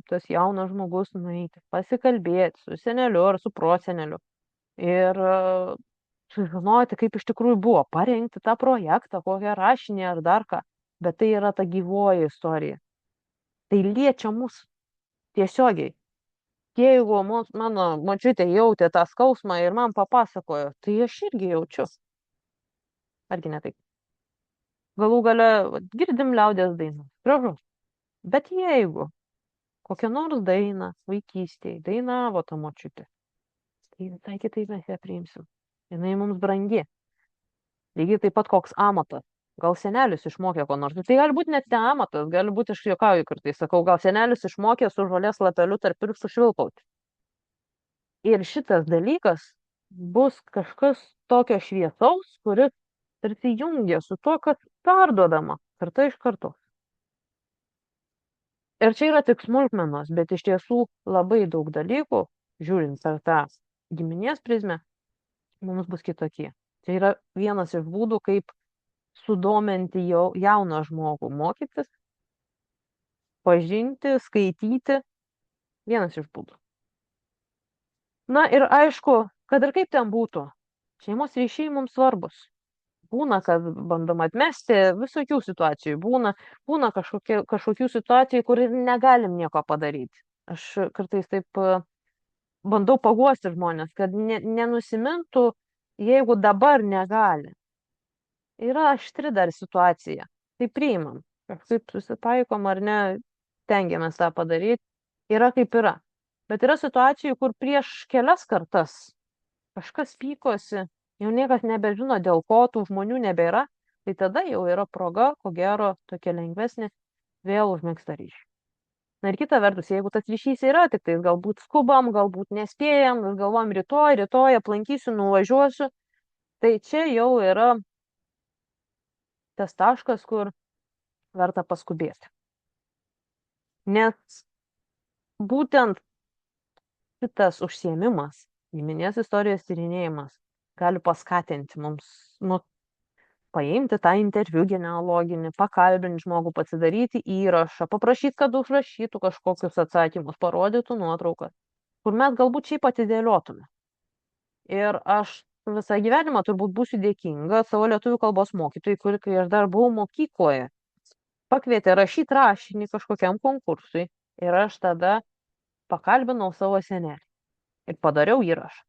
tas jaunas žmogus nueiti, pasikalbėti su seneliu ar su proseneliu. Ir sužinoti, kaip iš tikrųjų buvo, parengti tą projektą, kokią rašinį ar dar ką. bet tai yra ta gyvoji istorija. Tai liečia mus tiesiogiai. Jeigu mano močiutė jautė tą skausmą ir man papasakojo, tai aš irgi jaučiu. Argi ne taip? Galų gale girdim liaudės dainą. Gražu. Bet jeigu kokią nors dainą vaikystėje dainavo ta močiutė, tai visai kitaip mes ją priimsim. Jinai mums brangi. Lygiai taip pat koks amatas. Gal senelis išmokė ko nors. Tai gali būti net ne amatas, gali būti, aš juokauju kartais, sakau, gal senelis išmokė su žolės lapeliu tarp pirštų švilpauti. Ir šitas dalykas bus kažkas tokio šviesaus, kuris tarsi jungia su tuo, kas perduodama karta iš kartos. Ir čia yra tik smulkmenos, bet iš tiesų labai daug dalykų, žiūrint per tą giminės prizmę, mums bus kitokie. Tai yra vienas iš būdų, kaip sudominti jauną žmogų mokytis, pažinti, skaityti. Vienas iš būdų. Na ir aišku, kad ir kaip ten būtų, šeimos ryšiai mums svarbus. Būna, kad bandom atmesti, visokių situacijų būna kažkokių situacijų, kur ir negalim nieko padaryti. Aš kartais taip bandau paguosti žmonės, kad nenusimintų, jeigu dabar negali. Yra aštri dar situacija. Tai priimam. Kažkaip susitaikom ar ne, tengiamės tą padaryti. Yra kaip yra. Bet yra situacijų, kur prieš kelias kartas kažkas pykosi, jau niekas nebežino, dėl ko tų žmonių nebėra, tai tada jau yra proga, ko gero, tokia lengvesnė, vėl užmėgsta ryšį. Na ir kita vertus, jeigu tas ryšys yra, tik tai galbūt skubam, galbūt nespėjam, vis galvom rytoj aplankysiu, nuvažiuosiu, tai čia jau yra tas taškas, kur verta paskubėti. Nes būtent šitas užsiėmimas, giminės istorijos tyrinėjimas, gali paskatinti mums paimti tą interviu genealoginį, pakalbinti žmogų, pasidaryti įrašą, paprašyti, kad užrašytų kažkokius atsakymus, parodytų nuotraukas, kur mes galbūt šiaip atidėliotume. Ir aš visą gyvenimą turbūt būsiu dėkinga savo lietuvių kalbos mokytojai, kai aš dar buvau mokykloje, pakvietė rašyti rašinį kažkokiam konkursui ir aš tada pakalbinau savo senelį ir padariau įrašą.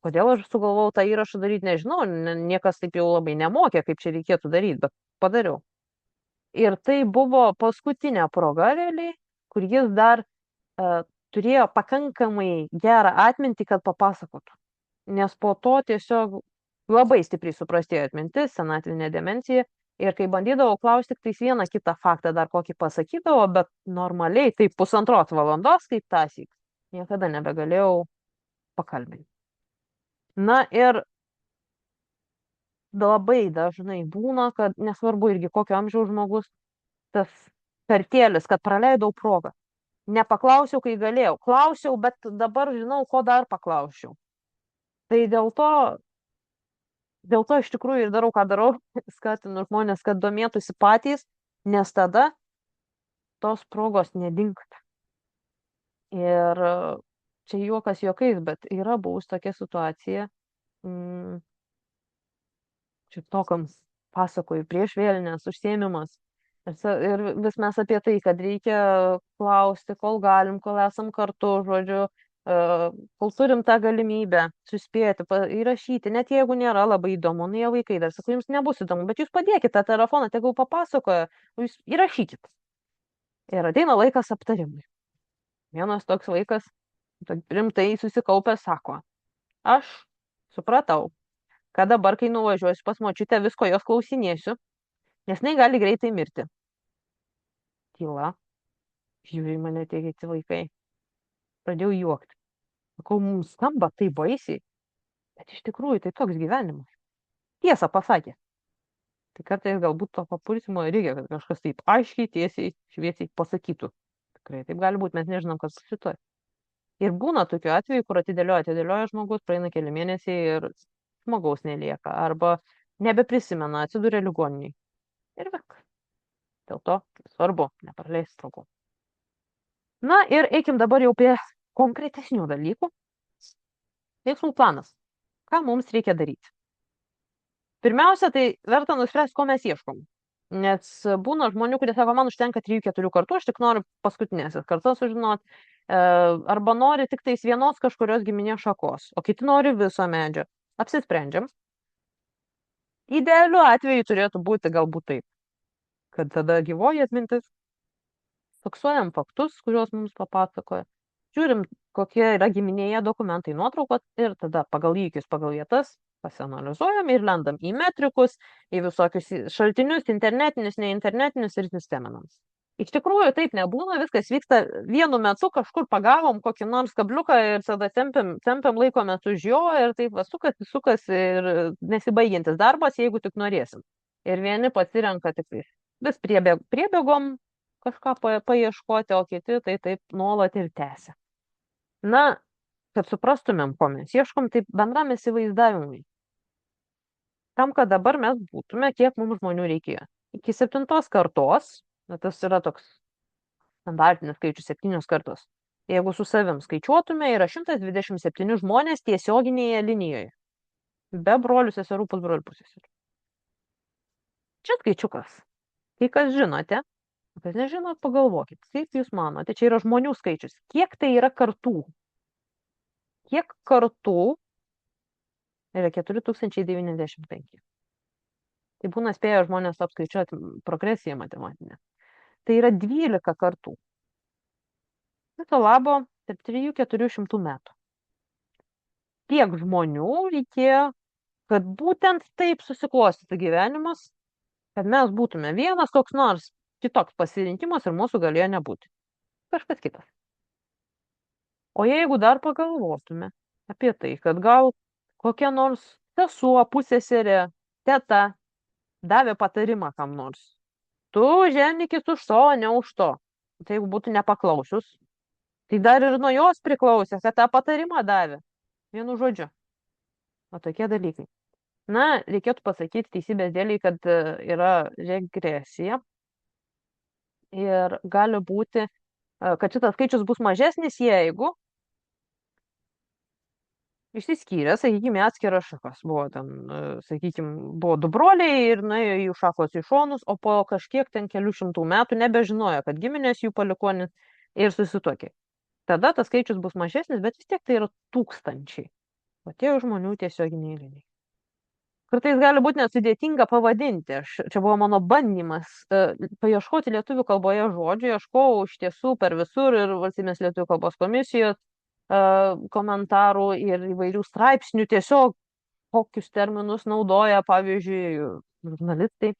Kodėl aš sugalvojau tą įrašą daryti, nežinau, niekas taip jau labai nemokė, kaip čia reikėtų daryti, bet padariau. Ir tai buvo paskutinė proga realiai, kur jis dar turėjo pakankamai gerą atmintį, kad papasakotų. Nes po to tiesiog labai stipriai suprastėjo atmintis, senatvinė demencija. Ir kai bandydavau klausti, tik tais vieną kitą faktą dar kokį pasakydavo, bet normaliai, tai 1,5 valandos kaip tąsyk, niekada nebegalėjau pakalbinti. Na ir labai dažnai būna, kad nesvarbu irgi kokio amžiaus žmogus, tas kartėlis, kad praleidau progą. Nepaklausiau, kai galėjau. Klausiau, bet dabar žinau, ko dar paklausiau. Tai dėl to iš tikrųjų ir darau, ką darau, skatinu žmonės, kad domėtųsi patys, nes tada tos progos nedingsta. Ir čia juokas juokais, bet yra buvus tokia situacija, šitokams pasakoju, prieš vėlinės užsiėmimas. Ir vis mes apie tai, kad reikia klausti, kol galim, kol esam kartu, žodžiu, kol turim tą galimybę suspėti, įrašyti, net jeigu nėra labai įdomu, nu jie vaikai dar sako, jums nebus įdomu, bet jūs padėkite tą telefoną, tegul papasakoja, jūs įrašykit. Ir ateina laikas aptarimui. Vienas toks vaikas, rimtai susikaupęs, sako, aš supratau, kad dabar, kai nuvažiuosiu pas močiutę, visko jos klausinėsiu, nes jinai gali greitai mirti. Tyla, žiūri mane tie kiti vaikai. Pradėjau juokti. Sakau, mums skamba tai baisiai, bet iš tikrųjų tai toks gyvenimas. Tiesą pasakė. Tai kartais galbūt to papulsimo reikia, kad kažkas taip aiškiai, tiesiai, šviesiai pasakytų. Tikrai taip gali būti, mes nežinom, kas šitoj. Ir būna tokių atvejų, kur atidėlioja žmogus, praeina keli mėnesiai ir žmogaus nelieka. Arba nebeprisimena, atsiduria ligoniniai. Ir viskas. Dėl to svarbu nepraleisti progų. Na ir eikim dabar jau prie konkretesnių dalykų. Veiksmų planas. Ką mums reikia daryti? Pirmiausia, tai verta nuspręsti, ko mes ieškom. Nes būna žmonių, kurie sako, man užtenka 3-4 kartų, aš tik noriu paskutinėsis kartas sužinoti, arba nori tik tais vienos kažkurios giminės šakos, o kiti nori viso medžio. Apsisprendžiam. Idealiu atveju turėtų būti galbūt taip, kad tada gyvoji atmintis, fiksuojam faktus, kuriuos mums papasakoja, žiūrim, kokie yra giminėje dokumentai, nuotraukos ir tada pagal įvykius, pagal vietas pasianalizuojam ir lendam į metrikus, į visokius šaltinius, internetinius, neinternetinius ir sisteminams. Iš tikrųjų taip nebūna, viskas vyksta vienu metu, kažkur pagavom kokį nors kabliuką ir tada tempiam laikomės už jo ir taip va, sukasi ir nesibaigiantis darbas, jeigu tik norėsim. Ir vieni pasirenka tik vis priebėgom kažką paieškoti, o kiti tai taip nuolat ir tęsia. Na, kad suprastumėm, ko mes ieškom, tai bendram įsivaizdavimui. Tam, kad dabar mes būtume, kiek mums žmonių reikėjo. Iki 7 kartos, tas yra toks standartinis skaičius 7 kartos. Jeigu su savim skaičiuotume, yra 127 žmonės tiesioginėje linijoje. Be brolių, seserų, pusbrolių, pusseserų. Čia skaičiukas. Tai kas žinote, kas nežinot, pagalvokit, kaip jūs manote, čia yra žmonių skaičius. Kiek tai yra kartų? Kiek kartų yra 4095? Tai būna spėjo žmonės apskaičiuoti progresiją matematinę. Tai yra 12 kartų. Viso labo tarp 300-400 metų. Tiek žmonių reikėjo, kad būtent taip susiklostytų gyvenimas, kad mes būtume vienas koks nors kitoks pasirinkimas ir mūsų galėjo nebūti. Kažkas kitas. O jeigu dar pagalvotume apie tai, kad gal kokia nors sesuo, pusseserė, teta davė patarimą kam nors. Tu ženykis už to, ne už to. Tai jeigu būtų nepaklausius, tai dar ir nuo jos priklausė, kad tą patarimą davė. Vienu žodžiu. O tokie dalykai. Na, reikėtų pasakyti teisybės dėliai, kad yra regresija. Ir gali būti, kad šitas skaičius bus mažesnis, jeigu išsiskyrė, sakykime, atskiras šakas. Buvo ten, sakykime, buvo 2 broliai ir nuėjo jų šakos į šonus, o po kažkiek ten kelių šimtų metų nebežinojo, kad giminės jų palikonis ir susituokė. Tada tas skaičius bus mažesnis, bet vis tiek tai yra tūkstančiai. O tie žmonių tiesioginiai liniai. Kartais gali būti nesudėtinga pavadinti. Čia buvo mano bandymas paieškoti lietuvių kalboje žodžių, ieškojau iš tiesų per visur ir Valstybės lietuvių kalbos komisijos komentarų ir įvairių straipsnių, tiesiog kokius terminus naudoja, pavyzdžiui, žurnalistai.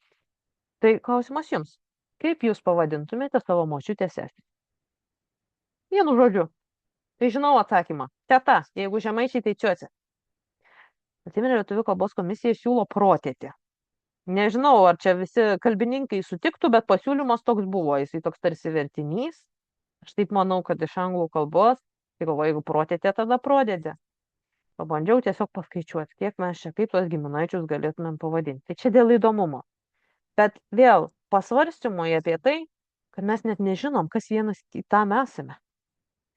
Tai klausimas jums, kaip jūs pavadintumėte savo močiutę sesę? Vienu žodžiu. Tai žinau atsakymą. Teta, jeigu žemaičiai, tai čiuoce. Valstybinė lietuvių kalbos komisija siūlo protėtį. Nežinau, ar čia visi kalbininkai sutiktų, bet pasiūlymas toks buvo. Jisai toks tarsi vertinys. Aš taip manau, kad iš anglų kalbos, tai galvoju, jeigu protėtė, tada prodėdė. Pabandžiau tiesiog paskaičiuoti, kiek mes čia kaip tuos giminaičius galėtumėm pavadinti. Tai čia dėl įdomumo. Bet vėl pasvarstymui apie tai, kad mes net nežinom, kas vienas kitam esame.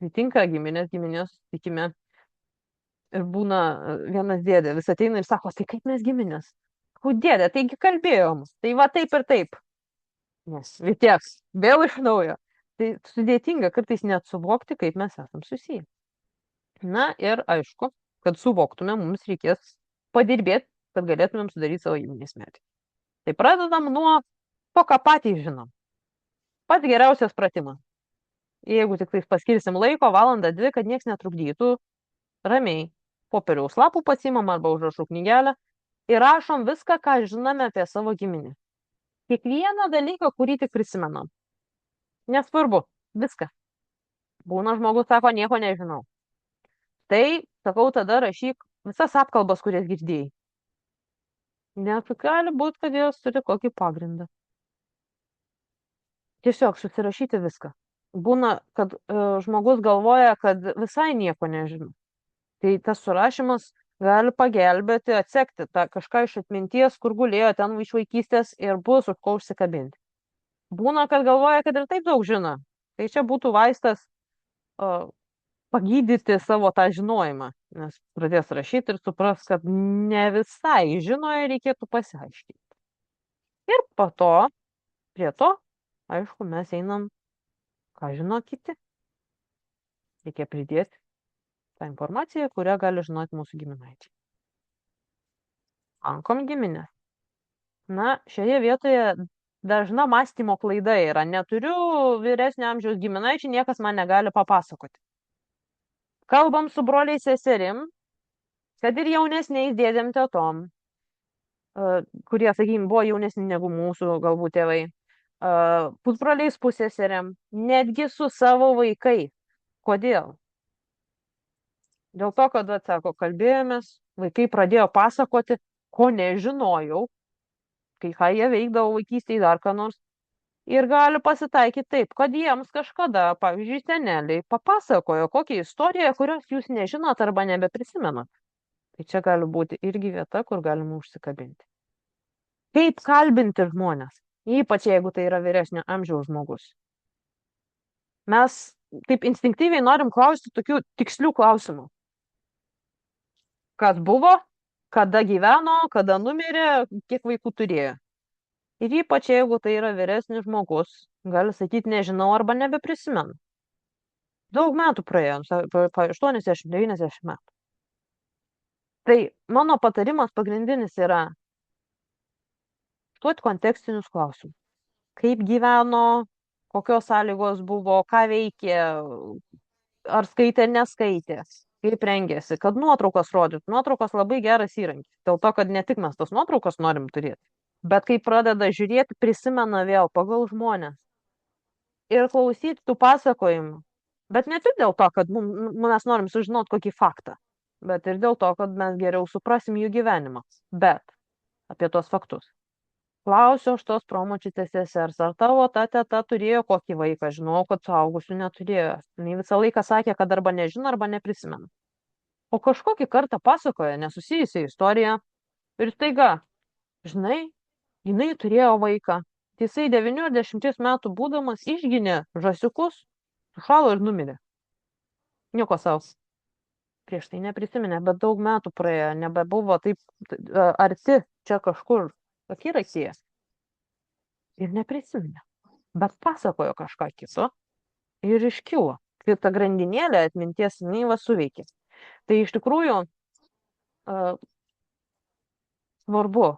Tai tinka giminės, tikime. Ir būna vienas dėdė, vis ateina ir sako, tai kaip mes giminės? Sakau, dėdė, taigi kalbėjom, tai va taip ir taip. Nes vis tiek, vėl iš naujo. Tai sudėtinga kartais net suvokti, kaip mes esam susiję. Na ir aišku, kad suvoktume, mums reikės padirbėti, kad galėtumėm sudaryti savo giminės metį. Tai pradedam nuo to, ką patys žinom. Pats geriausias pratimas. Jeigu tik paskirsim laiko, valandą, 2, kad nieks netrukdytų, ramiai. Popieriaus lapų pasimam arba užrašų knygelę ir rašom viską, ką žinome apie savo giminę. Kiekvieną dalyką, kurį tik prisimenam. Nesvarbu, viską. Būna žmogus sako, nieko nežinau. Tai, sakau, tada rašyk visas apkalbas, kurias girdėjai. Nes gali būti, kad jos turi kokį pagrindą. Tiesiog susirašyti viską. Būna, kad žmogus galvoja, kad visai nieko nežino. Tai tas surašymas gali pagelbėti, atsekti tą kažką iš atminties, kur gulėjo ten iš vaikystės ir bus už ko užsikabinti. Būna, kad galvoja, kad ir taip daug žino. Tai čia būtų vaistas pagydyti savo tą žinojimą, nes pradės rašyti ir supras, kad ne visai žino ir reikėtų pasiaiškinti. Ir po to prie to, aišku, mes einam, ką žino kiti. Reikia pridėti tą informaciją, kurią gali žinoti mūsų giminaičiai. Lankom giminę. Na, šioje vietoje dažna mąstymo klaida yra. Neturiu vyresnio amžiaus giminaičių, niekas man negali papasakoti. Kalbam su broliais seserim, kad ir jaunesniais dėdėm tetom, kurie, sakykime, buvo jaunesni negu mūsų galbūt tėvai, pusbroliais pusseserėm, netgi su savo vaikai. Kodėl? Dėl to, kad, atsako, kalbėjomės, vaikai pradėjo pasakoti, ko nežinojau, kai ką jie veikdavo vaikystėje dar ką nors. Ir gali pasitaikyti taip, kad jiems kažkada, pavyzdžiui, seneliai papasakojo kokią istoriją, kurios jūs nežinot arba nebeprisimenat. Tai čia gali būti irgi vieta, kur galima užsikabinti. Kaip kalbinti žmonės, ypač jeigu tai yra vyresnio amžiaus žmogus. Mes taip instinktyviai norim klausti tokių tikslių klausimų. Kas buvo, kada gyveno, kada numirė, kiek vaikų turėjo. Ir ypač jeigu tai yra vyresnis žmogus, gali sakyti nežinau arba nebeprisimenu. Daug metų praėjo, 80-90 metų. Tai mano patarimas pagrindinis yra duoti kontekstinius klausimus. Kaip gyveno, kokios sąlygos buvo, ką veikė, ar skaitė, neskaitė, kaip rengėsi, kad nuotraukas rodytų. Nuotraukas labai geras įrankis, dėl to, kad ne tik mes tas nuotraukas norim turėti, bet kai pradeda žiūrėti, prisimena vėl pagal žmonės. Ir klausyti tų pasakojimų. Bet ne tik dėl to, kad mes norim sužinoti kokį faktą, bet ir dėl to, kad mes geriau suprasim jų gyvenimą. Bet apie tos faktus. Klausiu aš tos promočiutės sesers, ar tavo ta teta turėjo kokį vaiką, žinau, kad suaugusių neturėjo. Jis visą laiką sakė, kad arba nežino, arba neprisimena. O kažkokį kartą pasakoja nesusijusią istoriją ir staiga, žinai, jinai turėjo vaiką. Jisai 90 metų būdamas išginė žąsiukus, sušalo ir numirė. Nieko savo. Prieš tai neprisiminė, bet daug metų praėjo, nebebuvo taip arti čia kažkur akiratyje. Ir neprisiminė. Bet pasakojo kažką kito ir iškilo. Tai ta grandinėlė atminties jinai va suveikė. Tai iš tikrųjų svarbu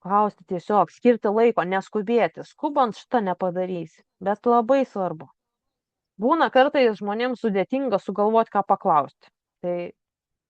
klausti tiesiog, skirti laiko, neskubėti. Skubant šitą nepadarysi, bet labai svarbu. Būna kartais žmonėms sudėtinga sugalvoti, ką paklausti. Tai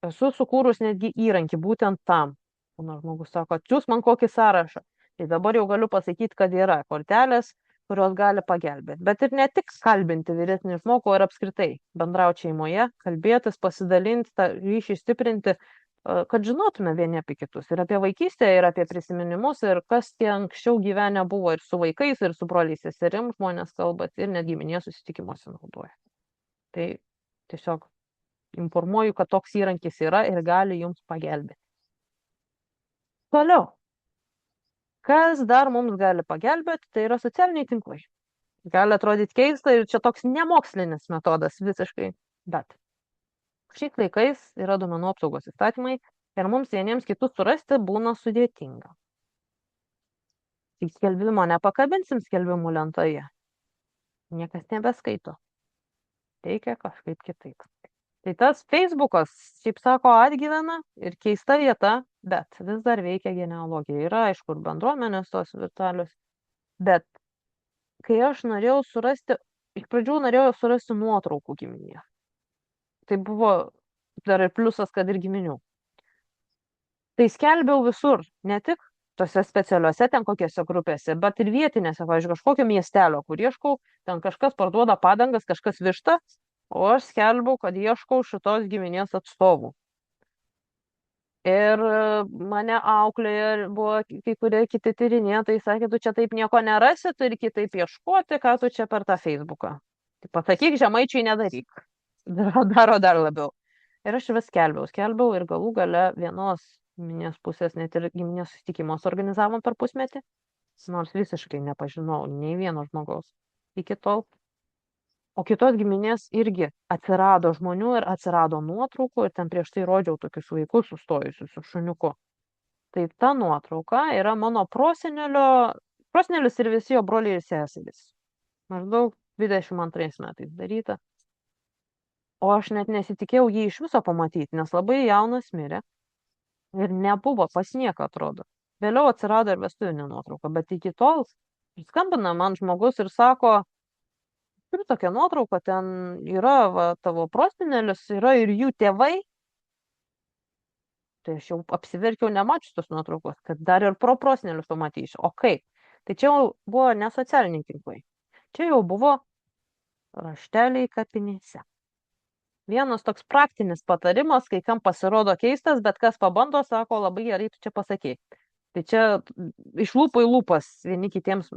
esu sukūrus netgi įrankį būtent tam. Būna žmogus sako, atsiųs man kokį sąrašą. Tai dabar jau galiu pasakyti, kad yra kortelės, kurios gali pagelbėti. Bet ir ne tik kalbinti vyresnį žmogų, ir apskritai bendrauti šeimoje, kalbėtis, pasidalinti, tą ryšį stiprinti, kad žinotume vieni apie kitus. Ir apie vaikystę, ir apie prisiminimus, ir kas tie anksčiau gyvenę buvo ir su vaikais, ir su broliais seserim žmonės kalbat, ir net giminės susitikimuose naudoja. Tai tiesiog informuoju, kad toks įrankis yra ir gali jums pagelbėti. Toliau. Kas dar mums gali pagelbėti, tai yra socialiniai tinklai. Gali atrodyti keista ir čia toks nemokslinis metodas visiškai, bet šiais laikais yra duomenų apsaugos įstatymai ir mums vieniems kitus surasti būna sudėtinga. Tik skelbimo nepakabinsim skelbimų lentoje. Niekas nebeskaito. Reikia kažkaip kitaip. Tai tas Facebookas, šiaip sako, atgyvena ir keista vieta, bet vis dar veikia genealogija. Yra, aišku, ir bendruomenės tos virtualios. Bet kai aš norėjau surasti, iš pradžių norėjau surasti nuotraukų giminėje. Tai buvo dar ir pliusas, kad ir giminių. Tai skelbiau visur, ne tik tose specialiuose ten kokiose grupėse, bet ir vietinėse, pavyzdžiui, kažkokio miestelio, kur ieškau, ten kažkas parduoda padangas, kažkas vištą, o aš skelbiau, kad ieškau šitos giminės atstovų. Ir mane auklėje buvo kai kurie kiti tyrinėtojai, sakė, tu čia taip nieko nerasi, turi kitaip ieškoti, ką tu čia per tą Facebooką. Tai pasakyk, žemaičiai nedaryk. Daro dar labiau. Ir aš vis skelbiau ir galų gale vienos giminės pusės net ir giminės susitikimus organizavom per pusmetį, nors visiškai nepažinau nei vieno žmogaus iki tol. O kitos giminės irgi atsirado žmonių ir atsirado nuotraukų ir ten prieš tai rodžiau tokius vaikus sustojusius su šuniuku. Tai ta nuotrauka yra mano prosenelio Prosenelis ir visi jo broliai ir seserys. Maždaug 22 metais daryta. O aš net nesitikėjau jį iš viso pamatyti, nes labai jaunas mirė ir nebuvo pas nieką, atrodo. Vėliau atsirado ir vestuvinė nuotrauka, bet iki tol skambina man žmogus ir sako, turiu tokią nuotrauką, ten yra va, tavo prosenelis, yra ir jų tėvai. Tai aš jau apsiverkiau nemačius tos nuotraukos, kad dar ir pro prosenelius pamatysiu. O kaip? Tai čia jau buvo ne socialiniai tinklai. Čia jau buvo rašteliai kapinėse. Vienas toks praktinis patarimas, kai kam pasirodo keistas, bet kas pabando, sako, labai gerai tu čia pasakei. Tai čia iš lūpų į lūpas vieni kitiems,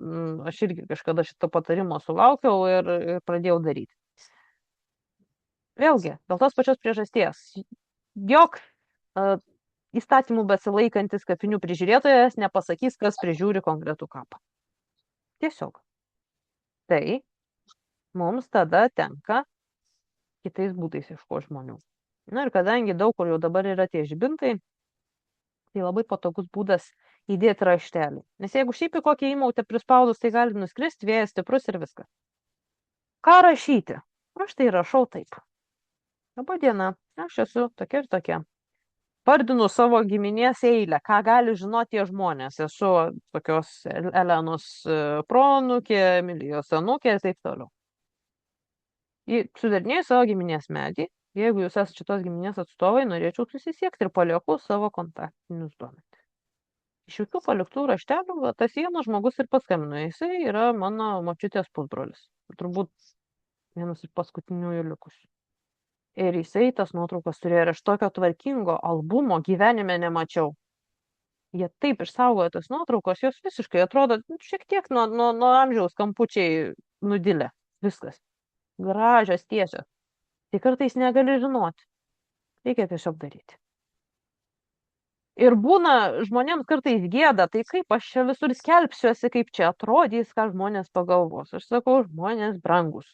aš irgi kažkada šito patarimo sulaukiau ir pradėjau daryti. Vėlgi, dėl tos pačios priežasties. Joks įstatymų besilaikantis kapinių prižiūrėtojas nepasakys, kas prižiūri konkretų kapą. Tiesiog. Tai mums tada tenka kitais būdais ieškoti žmonių. Na ir kadangi daug kur jau dabar yra tie žibintai, tai labai patogus būdas įdėti raštelį. Nes jeigu šiaip į kokią įmautę prispaudus, tai gali nuskristi, vėjas stiprus ir viskas. Ką rašyti? Aš tai rašau taip. Labą dieną, aš esu tokia ir tokia. Vardinu savo giminės eilę, ką gali žinoti tie žmonės. Esu tokios Elenos proanūkė, Emilijos anūkė ir taip toliau. Sudarinėjau savo giminės medį. Jeigu jūs esate šitos giminės atstovai, norėčiau susisiekti ir palieku savo kontaktinius duomenis. Iš visų paliktų raštelių, tas vienas žmogus ir paskambino. Jisai yra mano močiutės pusbrolis. Turbūt vienas iš paskutiniųjų likusių. Ir jisai tas nuotraukas turėjo ir aš tokio tvarkingo albumo gyvenime nemačiau. Jie taip išsaugojo tas nuotraukos, jos visiškai atrodo šiek tiek nuo amžiaus kampučiai nudilę. Viskas. Gražios tiesios. Tai kartais negali žinoti. Reikia tiesiog daryti. Ir būna žmonėms kartais gėda, tai kaip aš čia visur skelbsiuosi, kaip čia atrodys, ką žmonės pagalvos. Aš sakau, žmonės brangus.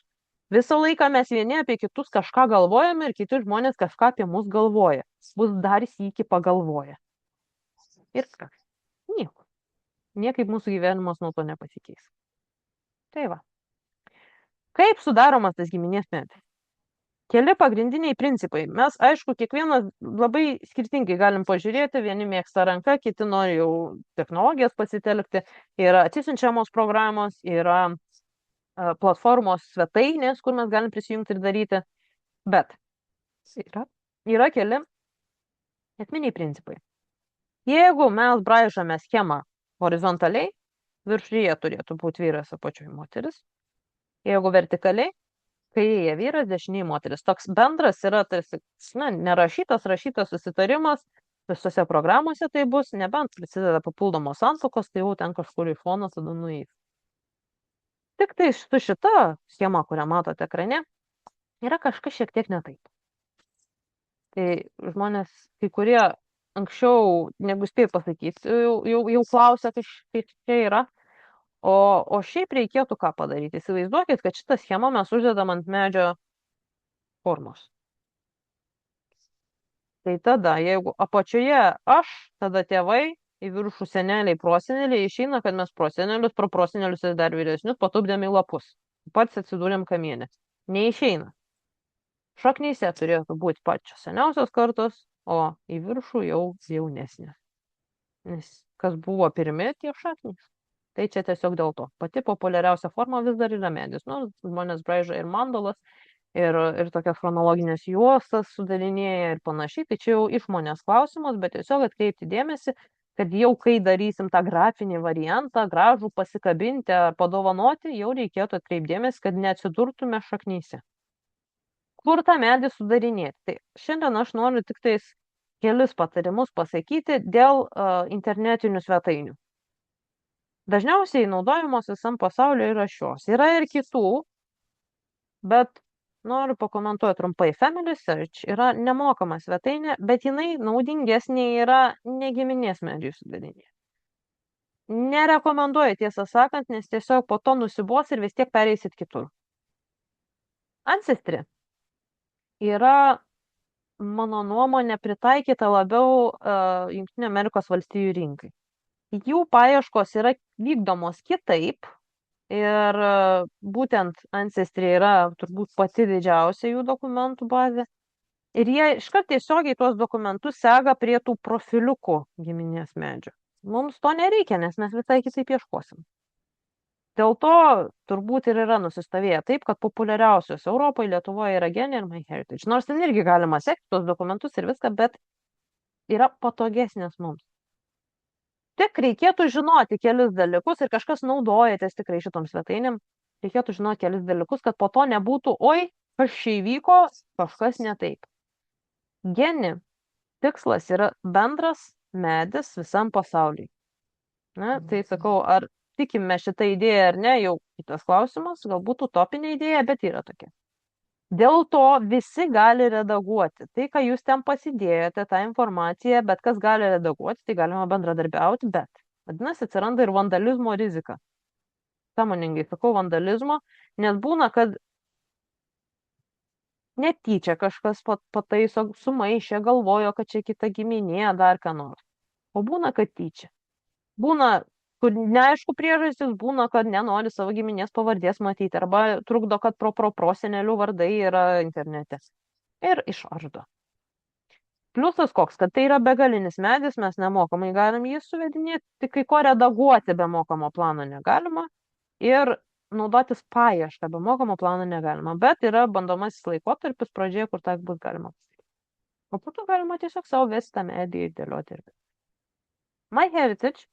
Visą laiką mes vieni apie kitus kažką galvojame ir kiti žmonės kažką apie mus galvoja. Bus dar sykį pagalvoja. Ir kas? Nieko. Niekaip mūsų gyvenimas nuo to nepasikeis. Tai va. Kaip sudaromas tas giminės medis? Keli pagrindiniai principai. Mes, aišku, kiekvienas labai skirtingai galim pažiūrėti. Vieni mėgsta ranka, kiti nori jau technologijas pasitelkti. Yra atsisiunčiamos programos, yra platformos svetainės, kur mes galim prisijungti ir daryti. Bet yra keli esminiai principai. Jeigu mes braižome schemą horizontaliai, viršuje turėtų būti vyras, apačioje moteris. Jeigu vertikaliai, kairėje vyras, dešinėje moteris. Toks bendras yra tarsi, nerašytas, rašytas susitarimas, visose programuose tai bus, nebent prisideda papildomos santuokos, tai jau ten kažkur į šoną tada nueis. Tik tai su šita schema, kurią matote ekrane, yra kažkas šiek tiek netaip. Tai žmonės, kai kurie anksčiau, negu spėjau pasakyti, jau klausia, kaip čia yra. O šiaip reikėtų ką padaryti. Įsivaizduokit, kad šitą schemą mes uždedam ant medžio formos. Tai tada, jeigu apačioje aš, tada tėvai, į viršų seneliai, proseneliai, išeina, kad mes prosenelius, proprosenelius ir dar vyresnius patupdėm į lapus. Pats atsidūrėm kamienę. Neišeina. Šaknyse turėtų būti pačios seniausios kartos, o į viršų jau jaunesnės. Nes kas buvo pirmi, tie šaknys. Tai čia tiesiog dėl to. Pati populiariausia forma vis dar yra medis. Žmonės braižo ir mandalas, ir tokias chronologinės juostas sudarinėja ir panašiai. Tai čia jau išmonės klausimas, bet tiesiog atkreipti dėmesį, kad jau kai darysim tą grafinį variantą, gražų pasikabinti ar padovanoti, jau reikėtų atkreipti dėmesį, kad neatsidurtume šaknyse. Kur tą medį sudarinėti? Tai šiandien aš noriu tik tais kelis patarimus pasakyti dėl internetinių svetainių. Dažniausiai naudojamos visam pasaulyje yra šios. Yra ir kitų, bet noriu pakomentuoti trumpai. Family Search yra nemokama svetainė, bet jinai naudingesnė yra ne giminės medžių sudarinė. Nerekomenduoju, tiesą sakant, nes tiesiog po to nusibos ir vis tiek pereisit kitur. Ancestry yra, mano nuomonė, pritaikyta labiau Jungtinių Amerikos valstijų rinkai. jų paieškos yra vykdomos kitaip ir būtent Ancestry yra turbūt pati didžiausia jų dokumentų bazė. Ir jie iškart tiesiogiai tuos dokumentus sega prie tų profiliukų giminės medžio. Mums to nereikia, nes mes visai kitaip ieškosim. Dėl to turbūt ir yra nusistovėję taip, kad populiariausios Europoje, Lietuvoje yra Geni ir MyHeritage. Nors ten irgi galima sekti tuos dokumentus ir viską, bet yra patogesnės mums. Tik reikėtų žinoti kelis dalykus ir kažkas naudojatės tikrai šitom svetainėm. Reikėtų žinoti kelis dalykus, kad po to nebūtų, oi, kas čia įvyko, kažkas ne taip. Geni tikslas yra bendras medis visam pasauliui. Na, tai sakau, ar tikime šitą idėją ar ne, jau kitas klausimas, galbūt utopinė idėja, bet yra tokia. Dėl to visi gali redaguoti. Tai, ką jūs ten pasidėjote, tą informaciją, bet kas gali redaguoti, tai galima bendradarbiauti, bet vadinasi, atsiranda ir vandalizmo rizika. Sąmoningai sakau vandalizmo, nes būna, kad netyčia kažkas pataiso, sumaišė, galvojo, kad čia kita giminė, dar ką nors. O būna, kad tyčia. Būna, kur neaišku priežastis, būna, kad nenori savo giminės pavardės matyti, arba trukdo, kad prosenelių vardai yra internete. Ir išardo. Pliusas koks, kad tai yra begalinis medis, mes nemokamai galim jį suvedinėti, tik kai ko redaguoti be mokamo plano negalima ir naudotis paiešką be mokamo plano negalima, bet yra bandomasis laikotarpis pradžioje, kur tak bus galima pasakyti. O po to galima tiesiog savo vesti tą medį ir dėlioti. MyHeritage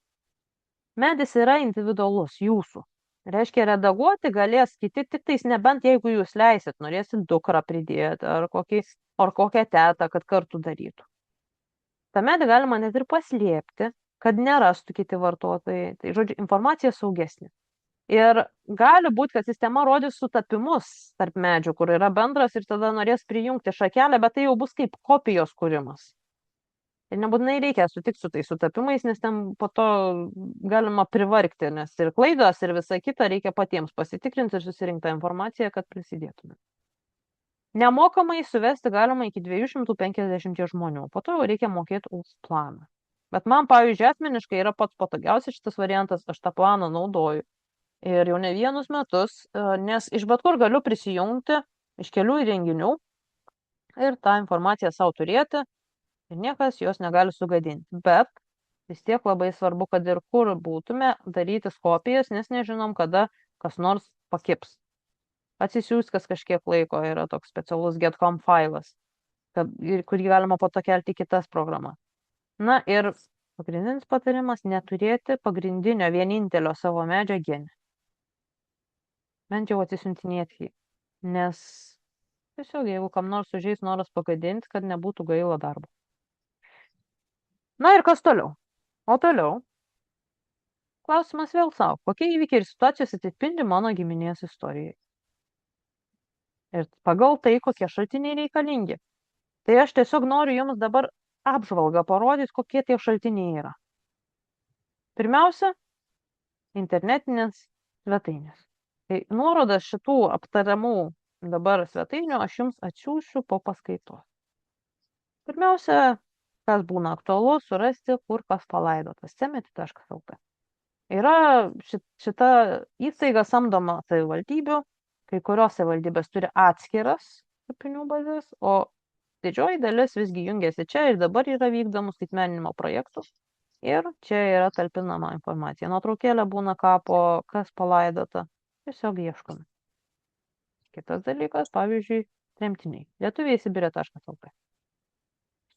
medis yra individualus, jūsų. Reiškia, redaguoti galės kiti tik tais, nebent jeigu jūs leisit, norėsit dukrą pridėti ar kokią tetą, kad kartu darytų. Ta medį galima net ir paslėpti, kad nerastų kiti vartotojai. Tai, žodžiu, informacija saugesnė. Ir gali būti, kad sistema rodys sutapimus tarp medžių, kur yra bendras ir tada norės prijungti šakelę, bet tai jau bus kaip kopijos kūrimas. Ir nebūtinai reikia sutikti su tais sutapimais, nes ten po to galima privargti, nes ir klaidos, ir visa kita reikia patiems pasitikrinti ir susirinkti informaciją, kad prisidėtume. Nemokamai suvesti galima iki 250 žmonių, po to jau reikia mokėti už planą. Bet man, pavyzdžiui, asmeniškai yra pats patogiausias šitas variantas, aš tą planą naudoju. Ir jau ne vienus metus, nes iš bet kur galiu prisijungti, iš kelių įrenginių ir tą informaciją savo turėti. Ir niekas jos negali sugadinti. Bet vis tiek labai svarbu, kad ir kur būtume, darytis kopijas, nes nežinom, kada kas nors pakips. Atsisiųs kas kažkiek laiko, yra toks specialus get.com failas, kurį galima po to kelti į kitas programas. Na ir pagrindinis patarimas - neturėti pagrindinio vienintelio savo medžio genį. Bent jau atsisiuntinėti jį. Nes tiesiog, jeigu kam nors užeis noras pagadinti, kad nebūtų gaila darbo. Na ir kas toliau? O toliau klausimas vėl savo, kokie įvykiai ir situacijos atspindi mano giminės istorijai. Ir pagal tai, kokie šaltiniai reikalingi. Tai aš tiesiog noriu jums dabar apžvalgą parodyti, kokie tie šaltiniai yra. Pirmiausia, internetinės svetainės. Tai nuorodas šitų aptariamų dabar svetainių aš jums atsiųsiu po paskaitos. Pirmiausia, kas būna aktualu, surasti, kur kas palaidotas. Cemeti.lt. Yra šita įstaiga samdoma savivaldybių, kai kurios savivaldybės turi atskiras kapinių bazės, o didžioji dalis visgi jungiasi čia ir dabar yra vykdomų skaitmeninimo projektų. Ir čia yra talpinama informacija. Nuotraukėlė būna kapo, kas palaidota. Tiesiog ieškome. Kitas dalykas, pavyzdžiui, tremtiniai. lietuviai.sibire.lt.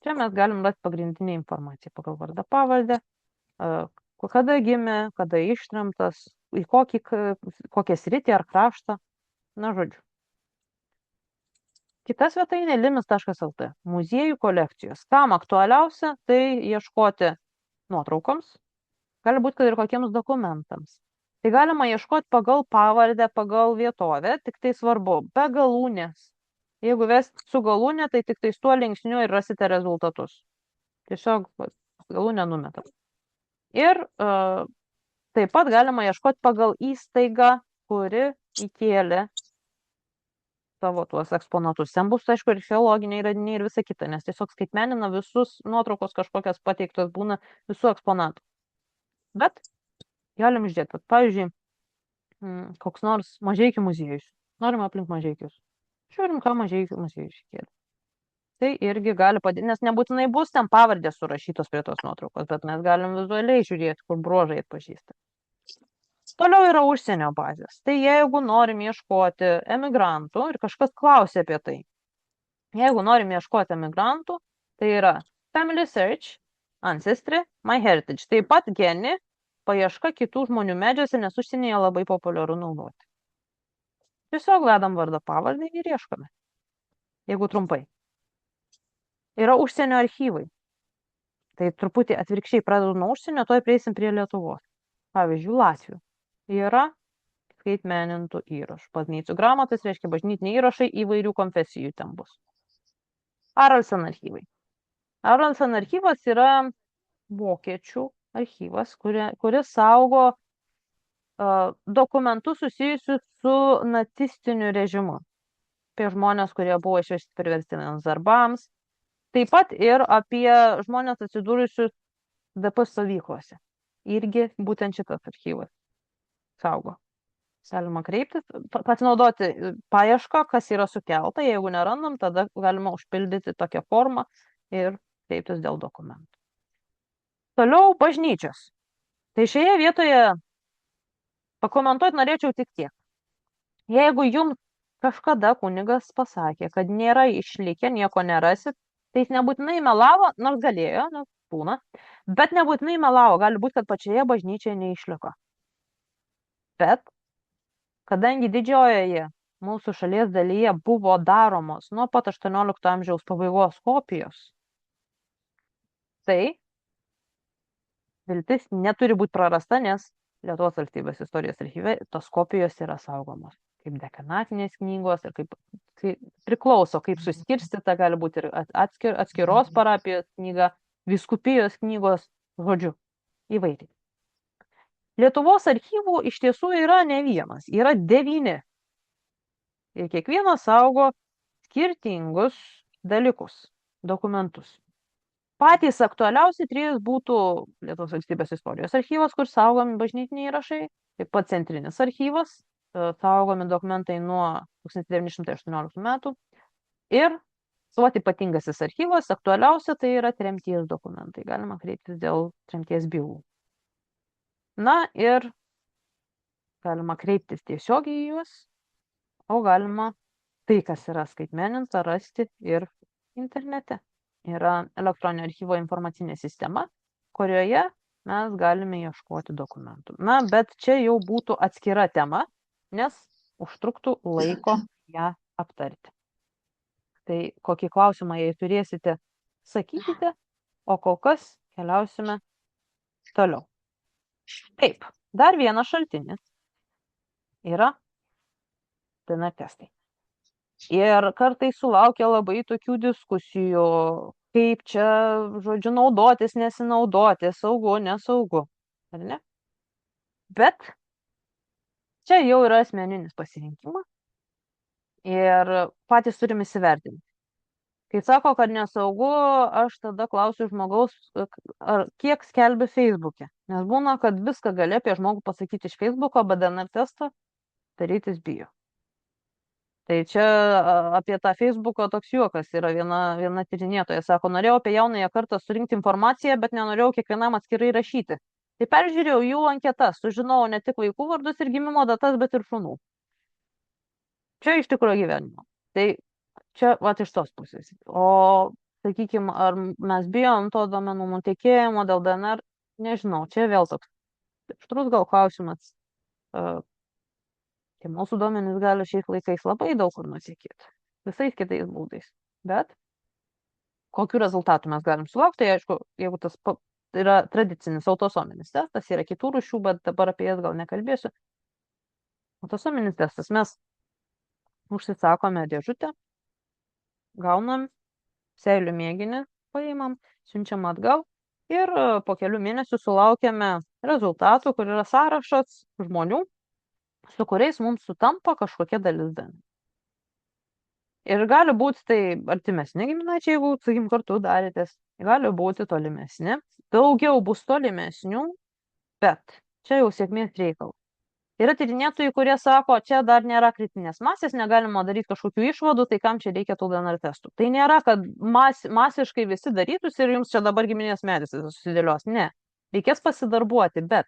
Čia mes galim rasti pagrindinę informaciją pagal vardą pavardę, kada gimė, kada ištremtas, į kokią sritį ar kraštą. Na, žodžiu. Kita svetainė limis.lt. Muziejų kolekcijos. Kam aktualiausia, tai ieškoti nuotraukoms, gali būti, kad ir kokiems dokumentams. Tai galima ieškoti pagal pavardę, pagal vietovę, tik tai svarbu, be galūnės. Jeigu vesti su galūnė, tai tik tai tuo linksniu ir rasite rezultatus. Tiesiog galūnę numetam. Ir taip pat galima ieškoti pagal įstaigą, kuri įkėlė savo tuos eksponatus. Ten bus, aišku, ir archeologiniai radiniai ir visa kita, nes tiesiog skaitmenina visus nuotraukos kažkokias pateiktos būna visų eksponatų. Bet galim išdėti. Pavyzdžiui, koks nors Mažeikių muziejus. Norim aplink Mažeikius. Žiūrim, ką Mažeikių muziejus iškėlė. Tai irgi gali padėti, nes nebūtinai bus ten pavardės surašytos prie tos nuotraukos, bet mes galim vizualiai žiūrėti, kur bruožai atpažįsta. Toliau yra užsienio bazės. Tai jeigu norim ieškoti emigrantų ir kažkas klausia apie tai, jeigu norim ieškoti emigrantų, tai yra Family Search, Ancestry, MyHeritage. Taip pat Geni, paieška kitų žmonių medžiuose, nes užsienyje labai populiaru naudoti. Tiesiog vedam vardą pavardę ir ieškome. Jeigu trumpai. Yra užsienio archyvai. Tai truputį atvirkščiai pradedu nuo užsienio, toj prieisim prie Lietuvos. Pavyzdžiui, Latvių. Yra skaitmenintų įrašų. Bažnyčių gramatas reiškia bažnytiniai įrašai įvairių konfesijų ten bus. Aralsen archyvai. Aralsen archyvas yra vokiečių archyvas, kuris saugo dokumentus susijusius su nacistiniu režimu. Apie žmonės, kurie buvo išvežti priverstiniams darbams. Taip pat ir apie žmonės atsidūrusius DP stovyklose. Irgi būtent šitas archyvas saugo. Galima kreiptis, pasinaudoti paiešką, kas yra sukelta. Jeigu nerandam, tada galima užpildyti tokią formą ir kreiptis dėl dokumentų. Toliau bažnyčios. Tai šioje vietoje pakomentuoti norėčiau tik tiek. Jeigu jums kažkada kunigas pasakė, kad nėra išlikę, nieko nerasit, tai jis nebūtinai melavo, nors galėjo, nes būna, bet nebūtinai melavo, gali būti, kad pačioje bažnyčioje neišliko. Bet, kadangi didžiojoje mūsų šalies dalyje buvo daromos nuo pat 18 amžiaus pabaigos kopijos, tai viltis neturi būti prarasta, nes Lietuvos valstybės istorijos archyve tos kopijos yra saugomos. Kaip dekanatinės knygos ir kaip priklauso, kaip suskirstyta, gali būti ir atskiros parapijos knyga, vyskupijos knygos, žodžiu, įvairiai. Lietuvos archyvų iš tiesų yra ne vienas, yra 9. Ir kiekvienas saugo skirtingus dalykus, dokumentus. Patys aktualiausi 3 būtų Lietuvos valstybės istorijos archyvas, kur saugomi bažnytiniai įrašai, taip pat centrinis archyvas, saugomi dokumentai nuo 1918 metų. Ir suot ypatingasis archyvas, aktualiausia tai yra tremties dokumentai. Galima kreiptis dėl tremties bylų. Na ir galima kreiptis tiesiogiai į juos, o galima tai, kas yra skaitmeninta, rasti ir internete. Yra elektroninio archyvo informacinė sistema, kurioje mes galime ieškoti dokumentų. Na, bet čia jau būtų atskira tema, nes užtruktų laiko ją aptarti. Tai kokį klausimą, jei turėsite, sakykite, o kol kas keliausime toliau. Taip, dar vienas šaltinis yra DNR testai. Ir kartais sulaukia labai tokių diskusijų, kaip čia, žodžiu, naudotis, nesinaudoti, saugu, nesaugu. Ar ne? Bet čia jau yra asmeninis pasirinkimas ir patys turime įsivertinti. Kai sako, kad nesaugu, aš tada klausiu žmogaus, kiek skelbi Facebook'e. Nes būna, kad viską gali apie žmogų pasakyti iš Facebook'o, bet DNR testą darytis bijo. Tai čia apie tą Facebook'o toks juokas yra viena tyrinėtoja. Sako, norėjau apie jaunąją kartą surinkti informaciją, bet nenorėjau kiekvienam atskirai rašyti. Tai peržiūrėjau jų anketas, sužinojau ne tik vaikų vardus ir gimimo datas, bet ir šunų. Čia iš tikrųjų gyvenimo. Tai čia vat iš tos pusės. O, sakykime, ar mes bijom to duomenų nutekėjimo dėl DNR, nežinau, čia vėl toks aštrus gal klausimas. Tai mūsų duomenys gali šiais laikais labai daug kur nutekėti. Visais kitais būdais. Bet kokiu rezultatu mes galim sulaukti, tai aišku, jeigu tas yra tradicinis autosominis testas, yra kitų rūšių, bet dabar apie jas gal nekalbėsiu. Autosominis testas, mes užsisakome dėžutę, gaunam seilių mėginį, paimam, siunčiam atgal ir po kelių mėnesių sulaukiame rezultatų, kur yra sąrašas žmonių, su kuriais mums sutampa kažkokia dalis DNR. Ir gali būti tai artimesni giminaičiai, jeigu, sakykim, kartu darėtės, gali būti tolimesni. Daugiau bus tolimesnių, Bet čia jau sėkmės reikalas. Yra tyrinėtojai, kurie sako, čia dar nėra kritinės masės, negalima daryti kažkokių išvadų, tai kam čia reikia tų DNR testų. Tai nėra, kad masiškai visi darytųsi ir jums čia dabar giminės medis susidėlios. Ne. Reikės pasidarbuoti, bet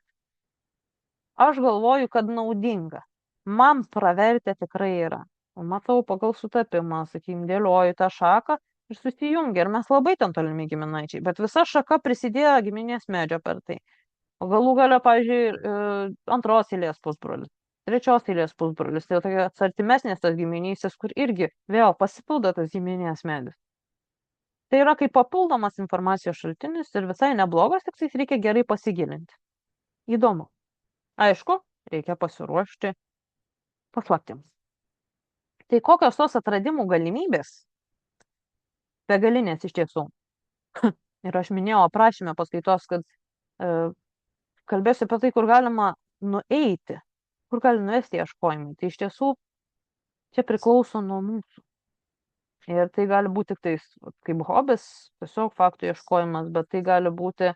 aš galvoju, kad naudinga. Man pravertė tikrai yra. Matau pagal sutapimą, sakykim, dėlioju tą šaką ir susijungia. Ir mes labai ten tolimi giminaičiai. Bet visa šaka prisidėjo giminės medžio per tai. O galų gale, pavyzdžiui, antros eilės pusbrolis, trečios eilės pusbrolis, tai tokios artimesnės tos giminystės, kur irgi vėl pasipildo tas giminės medis. Tai yra kaip papildomas informacijos šaltinis ir visai neblogas, tik tai reikia gerai pasigilinti. Įdomu. Aišku, reikia pasiruošti paslaptims. Tai kokios tos atradimų galimybės? Begalinės iš tiesų. Ir aš minėjau aprašymę paskaitos, kad kalbėsiu apie tai, kur galima nueiti, kur gali nuesti ieškojimai. Tai iš tiesų čia priklauso nuo mūsų. Ir tai gali būti tik tais kaip hobis, tiesiog faktų ieškojimas, bet tai gali būti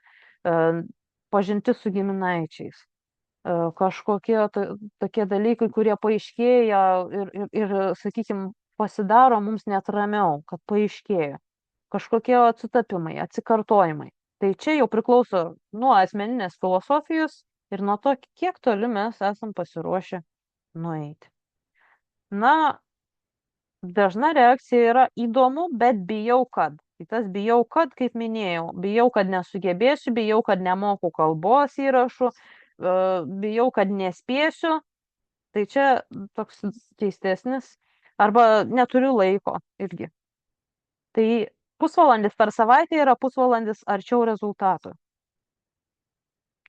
pažintis su giminaičiais. Kažkokie tokie dalykai, kurie paaiškėja ir sakykime, pasidaro mums net ramiau, kad paaiškėja. Kažkokie atsitapimai, atsikartojimai. Tai čia jau priklauso nuo asmeninės filosofijos ir nuo to, kiek toli mes esam pasiruošę nueiti. Na, dažna reakcija yra įdomu, bet bijau, kad. Tai tas bijau, kad, kaip minėjau, bijau, kad nesugebėsiu, bijau, kad nemoku kalbos įrašų, bijau, kad nespėsiu. Tai čia toks keistesnis. Arba neturiu laiko irgi. Tai pusvalandis per savaitę yra pusvalandis arčiau rezultato.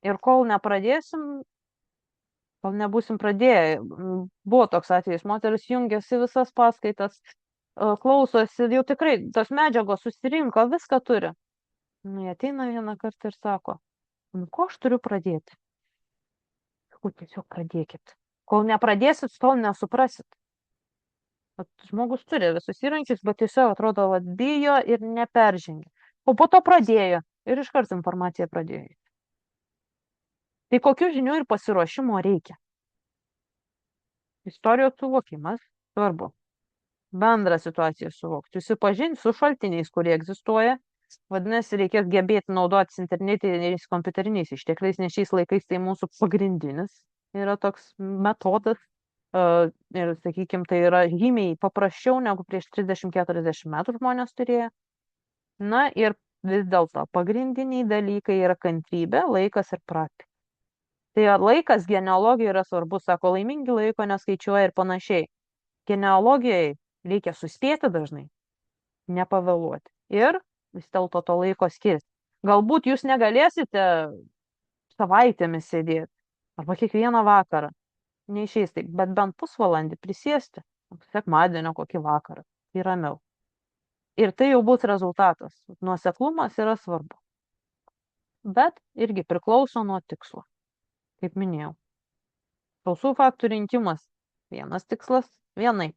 Ir kol nepradėsim, kol nebūsim pradėję, buvo toks atvejis, moteris jungiasi visas paskaitas, klausosi, jau tikrai tos medžiagos susirinko, viską turi. Nu, jie ateina vieną kartą ir sako, nu, ko aš turiu pradėti? Sakau, tiesiog pradėkit. Kol nepradėsit, tol nesuprasit. Žmogus turi visus įrankius, bet tiesiog atrodo, kad bijo ir neperžengia. O po to pradėjo ir iškart informacija pradėjo. Tai kokių žinių ir pasiruošimo reikia? Istorijos suvokimas svarbu. Bendrą situaciją suvokti. Susipažinti su šaltiniais, kurie egzistuoja. Vadinasi, reikės gebėti naudotis internetiniais kompiuteriniais ištekliais, nes šiais laikais tai mūsų pagrindinis yra toks metodas. Ir, sakykime, tai yra žymiai paprasčiau negu prieš 30-40 metų žmonės turėjo. Na ir vis dėlto pagrindiniai dalykai yra kantrybė, laikas ir praktika. Tai laikas genealogijoje yra svarbus, sako, laimingi laiko neskaičiuoja ir panašiai. Genealogijai reikia suspėti dažnai, nepavėluoti. Ir vis dėlto to laiko skirti. Galbūt jūs negalėsite savaitėmis sėdėti arba kiekvieną vakarą. Neišeis taip, bet bent pusvalandį prisėsti, sekmadienio kokį vakarą, tai ramiau. Ir tai jau bus rezultatas. Nuoseklumas yra svarbu. Bet irgi priklauso nuo tikslo. Kaip minėjau. Sausų faktų rinkimas. Vienas tikslas, vienaip.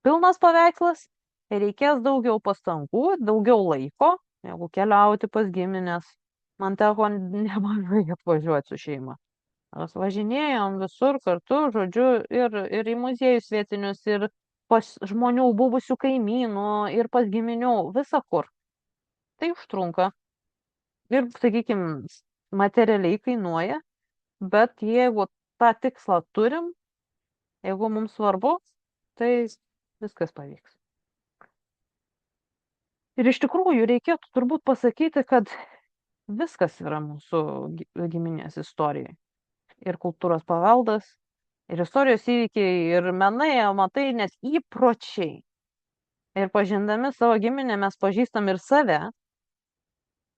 Pilnas paveikslas, reikės daugiau pastangų, daugiau laiko, jeigu keliauti pas giminės. Man teko nemažai atvažiuoti su šeima. Mes važinėjom visur kartu, žodžiu, ir į muziejus vietinius, ir pas žmonių buvusių kaimynų, ir pas giminių, visa kur. Tai užtrunka. Ir, sakykime, materialiai kainuoja, bet jeigu tą tikslą turim, jeigu mums svarbu, tai viskas pavyks. Ir iš tikrųjų reikėtų turbūt pasakyti, kad viskas yra mūsų giminės istorijai. Ir kultūros paveldas, ir istorijos įvykiai, ir menai, matai, net įpročiai. Ir pažindami savo giminę mes pažįstam ir save,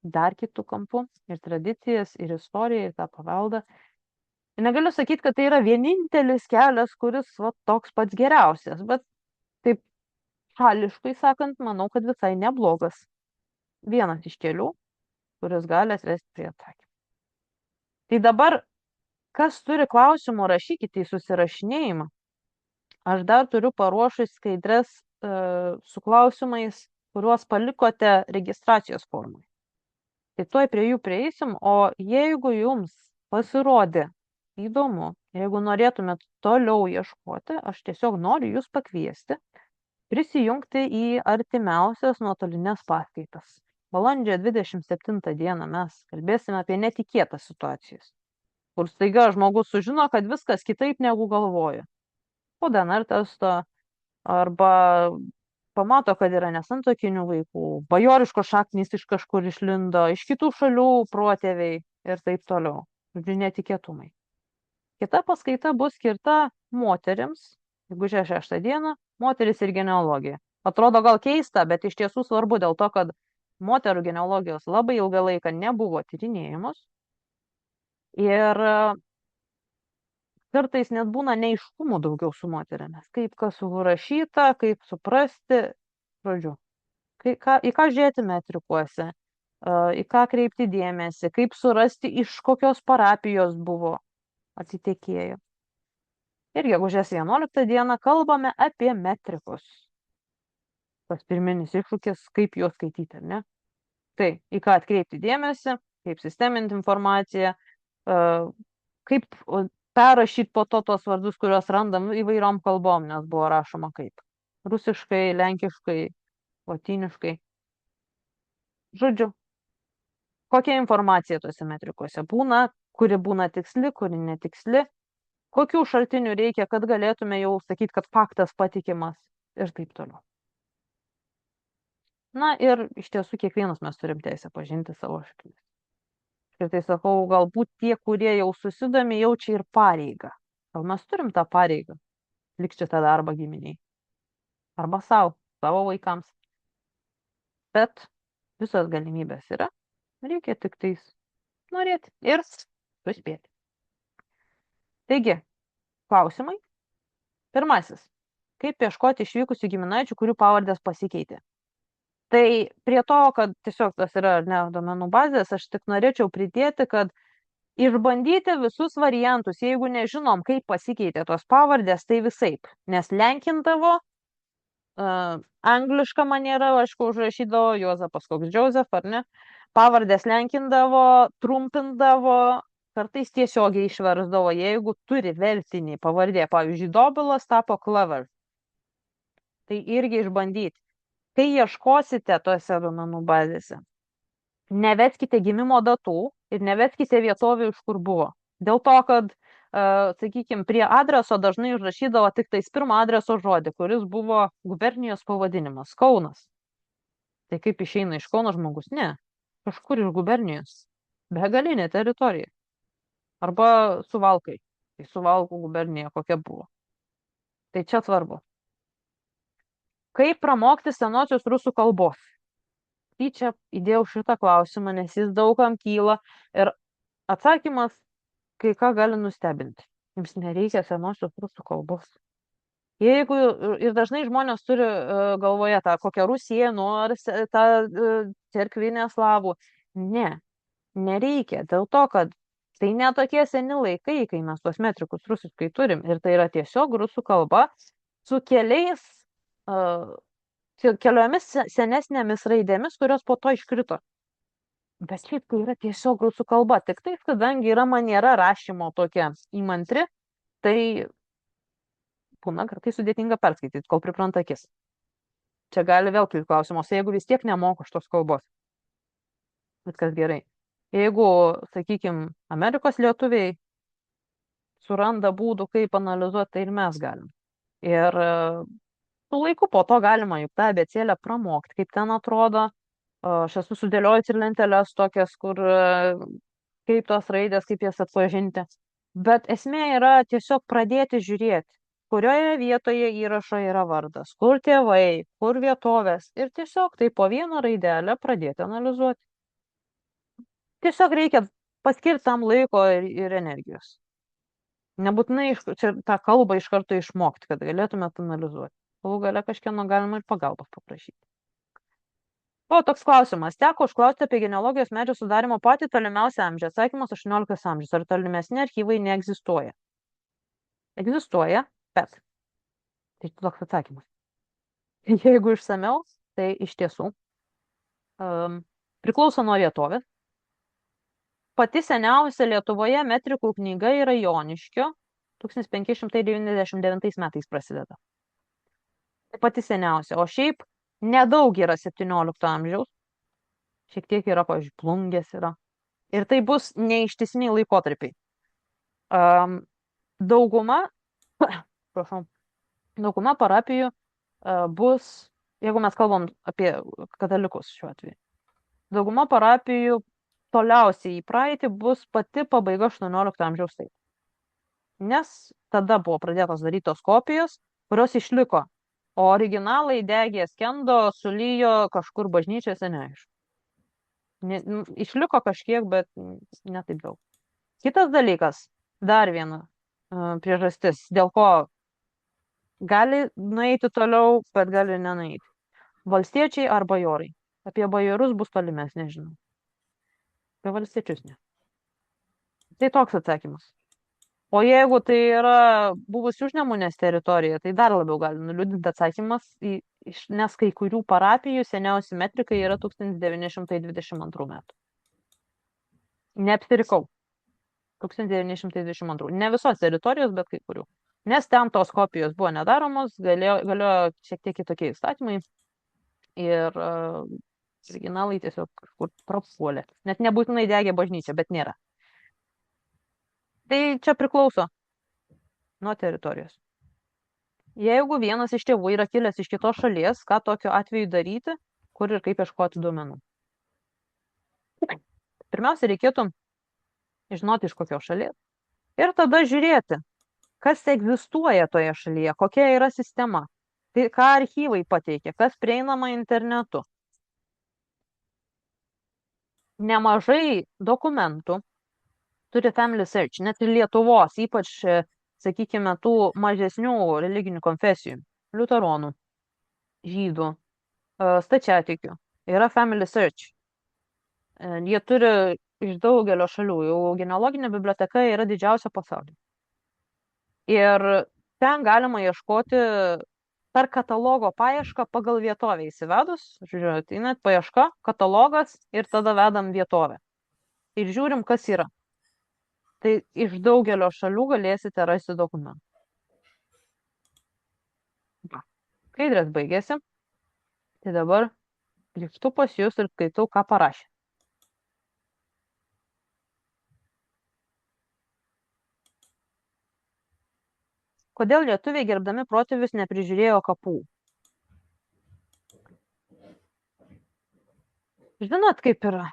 dar kitų kampų, ir tradicijas, ir istoriją, ir tą paveldą. Ir negaliu sakyti, kad tai yra vienintelis kelias, kuris toks pats geriausias, bet taip šališkai sakant, manau, kad visai neblogas. Vienas iš kelių, kuris gali atvesti prie atsakymų. Tai dabar kas turi klausimų, rašykite į susirašinėjimą. Aš dar turiu paruošus skaidres su klausimais, kuriuos palikote registracijos formai. Tai tuoj prie jų prieisim, o jeigu jums pasirodė įdomu. Jeigu norėtumėt toliau ieškoti, aš tiesiog noriu jūs pakviesti prisijungti į artimiausias nuotolinės paskaitas. Balandžio 27 dieną mes kalbėsime apie netikėtas situacijas, kur staiga žmogus sužino, kad viskas kitaip negu galvoja. Po DNR testo arba pamato, kad yra nesantuokinių vaikų, bajoriškos šaknys iš kažkur išlindo, iš kitų šalių protėviai ir taip toliau. Žodžiu, netikėtumai. Kita paskaita bus skirta moterims, gegužės 6 dieną, moteris ir genealogija. Atrodo gal keista, bet iš tiesų svarbu dėl to, kad moterų genealogijos labai ilgą laiką nebuvo tyrinėjamos ir kartais net būna neiškumų daugiau su moterimis. Kaip kas surašyta, kaip suprasti, žodžiu, į ką žiūrėti metrikuose, į ką kreipti dėmesį, kaip surasti, iš kokios parapijos buvo atitekėjo. Ir gegužės 11 dieną kalbame apie metrikus. Tas pirminis iššūkis, kaip juos skaityti, ar ne? Tai, į ką atkreipti dėmesį, kaip sisteminti informaciją, kaip perrašyti po to tos vardus, kuriuos randam įvairiom kalbom, nes buvo rašoma kaip rusiškai, lenkiškai, lotyniškai. Žodžiu, kokia informacija tuose metrikuose būna, kuri būna tiksli, kuri netiksli, kokių šaltinių reikia, kad galėtume jau sakyti, kad faktas patikimas ir taip toliau. Na ir iš tiesų kiekvienas mes turim teisę pažinti savo šaknis. Ir tai sakau, galbūt tie, kurie jau susidomi, jaučia ir pareigą. Gal mes turim tą pareigą likti tą darbą giminiai. Arba savo vaikams. Bet visos galimybės yra. Reikia tik tais norėti ir suspėti. Taigi, klausimai. Pirmasis. Kaip ieškoti išvykusių giminaičių, kurių pavardės pasikeitė? Tai prie to, kad tiesiog tas yra duomenų bazės, aš tik norėčiau pridėti, kad išbandyti visus variantus, jeigu nežinom, kaip pasikeitė tos pavardės, tai visaip. Nes lenkindavo, anglišką manierą, aišku, užrašydavo Juozapas koks Joseph, ar ne? Pavardės lenkindavo, trumpindavo, kartais tiesiogiai išversdavo, jeigu turi vertinį pavardė, pavyzdžiui, Dobilas tapo Clever. Tai irgi išbandyti. Kai ieškosite tose duomenų bazėse, neveskite gimimo datų ir neveskite vietovių, iš kur buvo. Dėl to, kad, sakykime, prie adreso dažnai užrašydavo tik tais pirmą adreso žodį, kuris buvo gubernijos pavadinimas – Kaunas. Tai kaip išeina iš Kauno žmogus? Ne, kažkur iš gubernijos. Begalinė teritorija. Arba Suvalkai. Tai Suvalkų gubernija kokia buvo. Tai čia svarbu. Kaip pramokti senosios rusų kalbos? Tai čia įdėjau šitą klausimą, nes jis daugam kyla ir atsakymas kai ką gali nustebinti. Jums nereikia senosios rusų kalbos. Jeigu ir dažnai žmonės turi galvoje tą kokią rusėnų ar tą cerkvinę slavų. Ne, nereikia. Dėl to, kad tai netokie seni laikai, kai mes tuos metrikus rusiškai turim. Ir tai yra tiesiog rusų kalba su keliomis senesnėmis raidėmis, kurios po to iškrito. Bet šiaip tai yra tiesiog rusų kalba. Tik tai, kadangi yra maniera rašymo tokia įmantri, tai būna kartais sudėtinga perskaityti, kol pripranta akis. Čia gali vėl kilti klausimas, jeigu vis tiek nemoku šitos kalbos. Viskas gerai. Jeigu, sakykime, Amerikos lietuviai suranda būdų, kaip analizuoti, tai ir mes galim. Ir su laiku po to galima juk tą abėcėlę pramokti, kaip ten atrodo. Aš esu sudėliojus ir lenteles tokias, kur kaip tos raidės, kaip jas atpažinti. Bet esmė yra tiesiog pradėti žiūrėti, kurioje vietoje įrašo yra vardas, kur tėvai, kur vietovės. Ir tiesiog tai po vieną raidelę pradėti analizuoti. Tiesiog reikia paskirti tam laiko ir energijos. Nebūtinai čia tą kalbą iš karto išmokti, kad galėtumėt analizuoti. Galų gale kažkieno galima ir pagalbos paprašyti. O, toks klausimas. Teko užklausti apie genealogijos medžio sudarimo patį tolimiausią amžių. Atsakymas 18 amžius. Ar tolimesni archyvai neegzistuoja? Egzistuoja, bet. Tai toks atsakymas. Jeigu išsameu, tai iš tiesų priklauso nuo vietovės. pati seniausia Lietuvoje metrikų knyga yra Joniškio, 1599 metais prasideda. Tai pati seniausia, o šiaip nedaug yra 17 amžiaus, šiek tiek yra, pavyzdžiui, Plungės yra. Ir tai bus neištisiniai laikotarpiai. Dauguma, prašau, dauguma parapijų bus, jeigu mes kalbam apie katalikus šiuo atveju, dauguma parapijų toliausiai į praeitį bus pati pabaiga 18 amžiaus taip. Nes tada buvo pradėtos darytos kopijos, kurios išliko, o originalai degė, skendo, sulijo kažkur bažnyčiose, neaišku. Išliko kažkiek, bet ne taip daug. Kitas dalykas, dar viena priežastis, dėl ko gali nueiti toliau, bet gali nenueiti. Valstiečiai ar bajorai. Apie bajorus bus tolimės, nežinau. Apie valstiečius ne. Tai toks atsakymas. O jeigu tai yra buvusi Užnemunės teritorija, tai dar labiau gali nuliūdinti atsakymas, nes kai kurių parapijų seniausi metrikai yra 1922 metų. Neapsirikau. 1922. Ne visos teritorijos, bet kai kurių. Nes ten tos kopijos buvo nedaromos, galėjo šiek tiek kitokie įstatymai ir originalai tiesiog kažkur prapuolė. Net nebūtinai degė bažnyčia, bet nėra. Tai čia priklauso nuo teritorijos. Jeigu vienas iš tėvų yra kilęs iš kitos šalies, ką tokiu atveju daryti, kur ir kaip ieškoti duomenų. Pirmiausia, reikėtų žinoti, iš kokios šalies. Ir tada žiūrėti, kas egzistuoja toje šalyje, kokia yra sistema, tai ką archyvai pateikia, kas prieinama internetu. Nemažai dokumentų turi Family Search, net ir Lietuvos, ypač, sakykime, tų mažesnių religinių konfesijų, liuteronų, žydų, stačiatikių, yra Family Search. Jie turi iš daugelio šalių, jau genealoginė biblioteka yra didžiausia pasaulyje. Ir ten galima ieškoti per katalogo paiešką pagal vietovę įsivedus, žiūrėjau, tai net paieška, katalogas ir tada vedam vietovę. Ir žiūrim, kas yra. Tai iš daugelio šalių galėsite rasti dokumentų. Skaidrės baigėsi. Tai dabar grįžtu pas jūs ir skaitau, ką parašė. Kodėl lietuviai gerbdami protėvius neprižiūrėjo kapų? Žinot, kaip yra.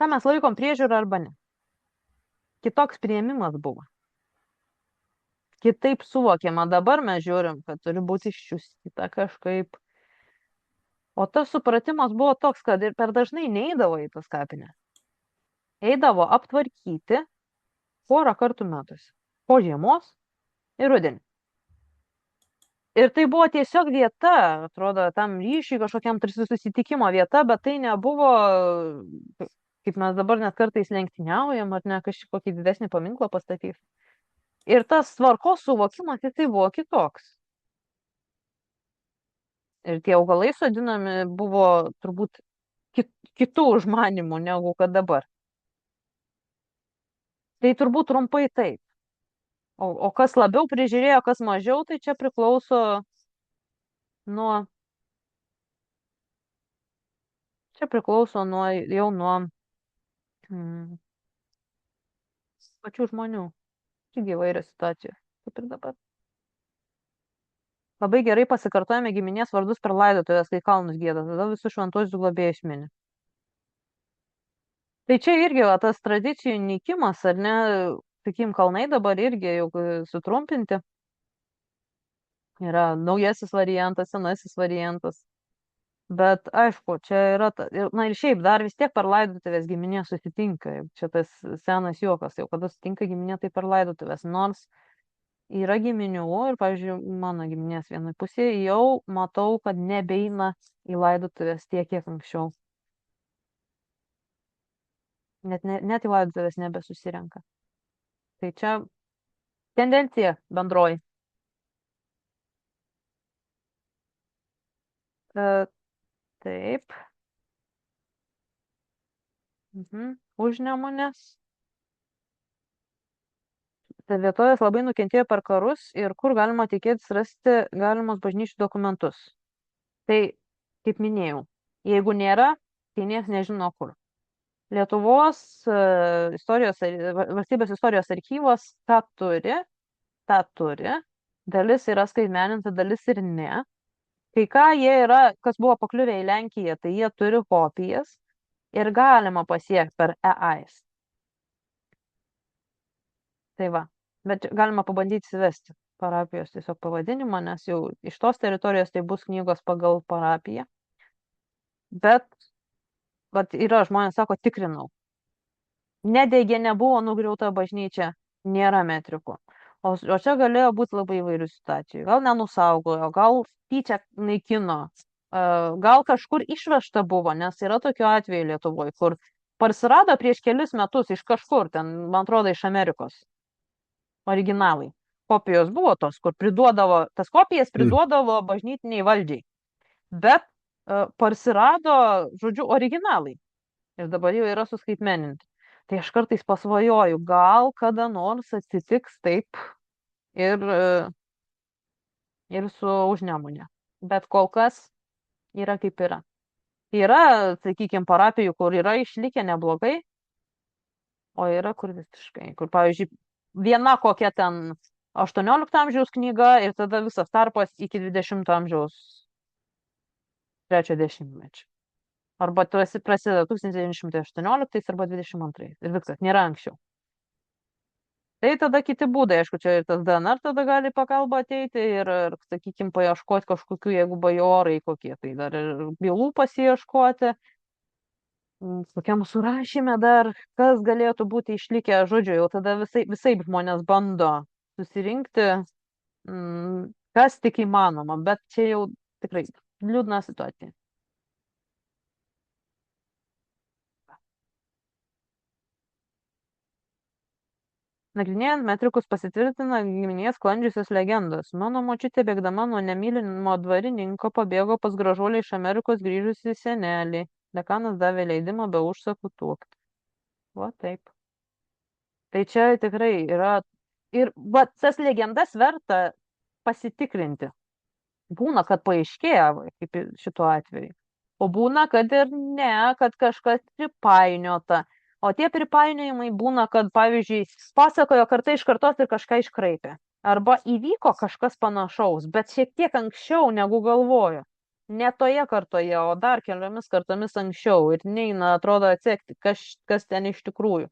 Ką mes laikom priežiūrą arba ne? Kitoks priėmimas buvo. Kitaip suvokiama. Dabar mes žiūrim, kad turi būti iščiustyta kažkaip. O tas supratimas buvo toks, kad ir per dažnai neidavo į tas kapines. Eidavo aptvarkyti porą kartų metus. Po žiemos ir rudenį. Ir tai buvo tiesiog vieta, atrodo, tam ryšiui kažkokiam tarsi susitikimo vieta, bet tai nebuvo, kaip mes dabar net kartais lenktyniaujam, ar ne, kažkokį didesnį paminklą pastatys. Ir tas tvarkos suvokimas, tai buvo kitoks. Ir tie augalai sodinami buvo turbūt kitų užmanimų negu kad dabar. Tai turbūt trumpai taip. O kas labiau prižiūrėjo, kas mažiau, tai čia priklauso nuo... Čia priklauso jau nuo pačių žmonių. Irgi įvairios situacijos, kaip ir dabar. Labai gerai pasikartojame giminės vardus per laidotuvės, kai kalnus gieda, tada visus šventuosius globėjus mini. Tai čia irgi tas tradicijų nykimas, ar ne, sakykim, kalnai dabar irgi jau sutrumpinti. Yra naujasis variantas, senasis variantas. Bet aišku, čia yra, na ir šiaip dar vis tiek per laidotuvės giminė susitinka. Čia tas senas juokas, jau kada susitinka giminė, tai per laidotuvės. Nors yra giminių ir, pavyzdžiui, mano giminės vienai pusėje jau matau, kad nebeina į laidotuvės tiek, kiek anksčiau. Net į laidotuvės nebesusirenka. Tai čia tendencija bendroji. Taip. Užnemunės. Tai vietovės labai nukentėjo per karus ir kur galima tikėtis rasti galimus bažnyčių dokumentus. Tai, kaip minėjau, jeigu nėra, tai niekas nežino kur. Lietuvos valstybės istorijos archyvas tą turi. Dalis yra skaitmeninta, dalis ir ne. Kai ką jie yra, kas buvo pakliuvę į Lenkiją, tai jie turi kopijas ir galima pasiekti per EAS. Tai va, bet galima pabandyti įsivesti parapijos tiesiog pavadinimą, nes jau iš tos teritorijos tai bus knygos pagal parapiją. Bet vat, yra žmonės, sako, tikrinau. Nedegė, nebuvo nugriauta bažnyčia, nėra metrikų. O čia galėjo būti labai įvairių situacijų. Gal nenusaugojo, gal tyčia naikino, gal kažkur išvežta buvo, nes yra tokių atvejų Lietuvoje, kur parsirado prieš kelis metus iš kažkur, ten, man atrodo, iš Amerikos. Originalai. Kopijos buvo tos, kur tas kopijas priduodavo bažnytiniai valdžiai. Bet parsirado, žodžiu, originalai. Ir dabar jau yra suskaitmeninti. Tai aš kartais pasvajoju, gal kada nors atsitiks taip ir su Užnemunė. Bet kol kas yra kaip yra. Yra, sakykime, parapijų, kur yra išlikę neblogai, o yra kur visiškai. Kur, pavyzdžiui, viena kokia ten 18 amžiaus knyga ir tada visas tarpas iki 20 amžiaus 30-mečio. Arba prasideda 1918 arba 22 ir viskas, nėra anksčiau. Tai tada kiti būdai, aišku, čia ir tas DNR tada gali pagalba ateiti ir sakykime, paieškoti kažkokių, jeigu bajorai kokie, tai dar ir bylų pasiieškoti, kokiam surašyme dar, kas galėtų būti išlikę, žodžiu, jau tada visai žmonės bando susirinkti, kas tik įmanoma, bet čia jau tikrai liūdna situacija. Nagrinėjant metrikus pasitvirtina giminės sklandžiusios legendos. Mano močiutė bėgdama nuo nemylimo dvarininko pabėgo pas gražuolį iš Amerikos grįžusį senelį. Dekanas davė leidimą be užsakų tuokti. Va taip. Tai čia tikrai yra. Ir va, tas legendas verta pasitikrinti. Būna, kad paaiškėja, kaip šituo atveju. O būna, kad ir ne, kad kažkas pripainiota. O tie pripainiojimai būna, kad, pavyzdžiui, pasakojo kartą iš kartos ir kažką iškraipė. Arba įvyko kažkas panašaus, bet šiek tiek anksčiau negu galvojo. Ne toje kartoje, o dar keliomis kartomis anksčiau. Ir neina, atrodo, atsekti, kas ten iš tikrųjų.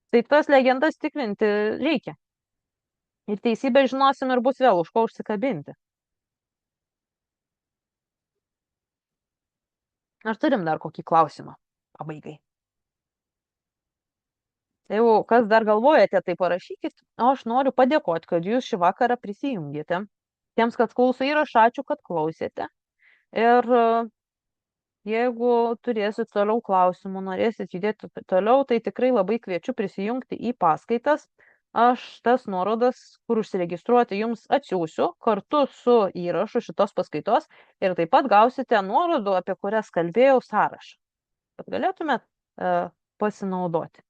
Tai tas legendas tikrinti reikia. Ir teisybę žinosim ir bus vėl už ko užsikabinti. Ar turim dar kokį klausimą pabaigai? Jeigu kas dar galvojate, tai parašykit. O aš noriu padėkoti, kad jūs šį vakarą prisijungėte. Tiems, kas klauso įrašą, ačiū, kad klausėte. Ir jeigu turėsit toliau klausimų, norėsit judėti toliau, tai tikrai labai kviečiu prisijungti į paskaitas. Aš tas nuorodas, kur užsiregistruoti, jums atsiųsiu kartu su įrašu šitos paskaitos ir taip pat gausite nuorodų, apie kurias kalbėjau, sąrašą. Kad galėtumėt pasinaudoti.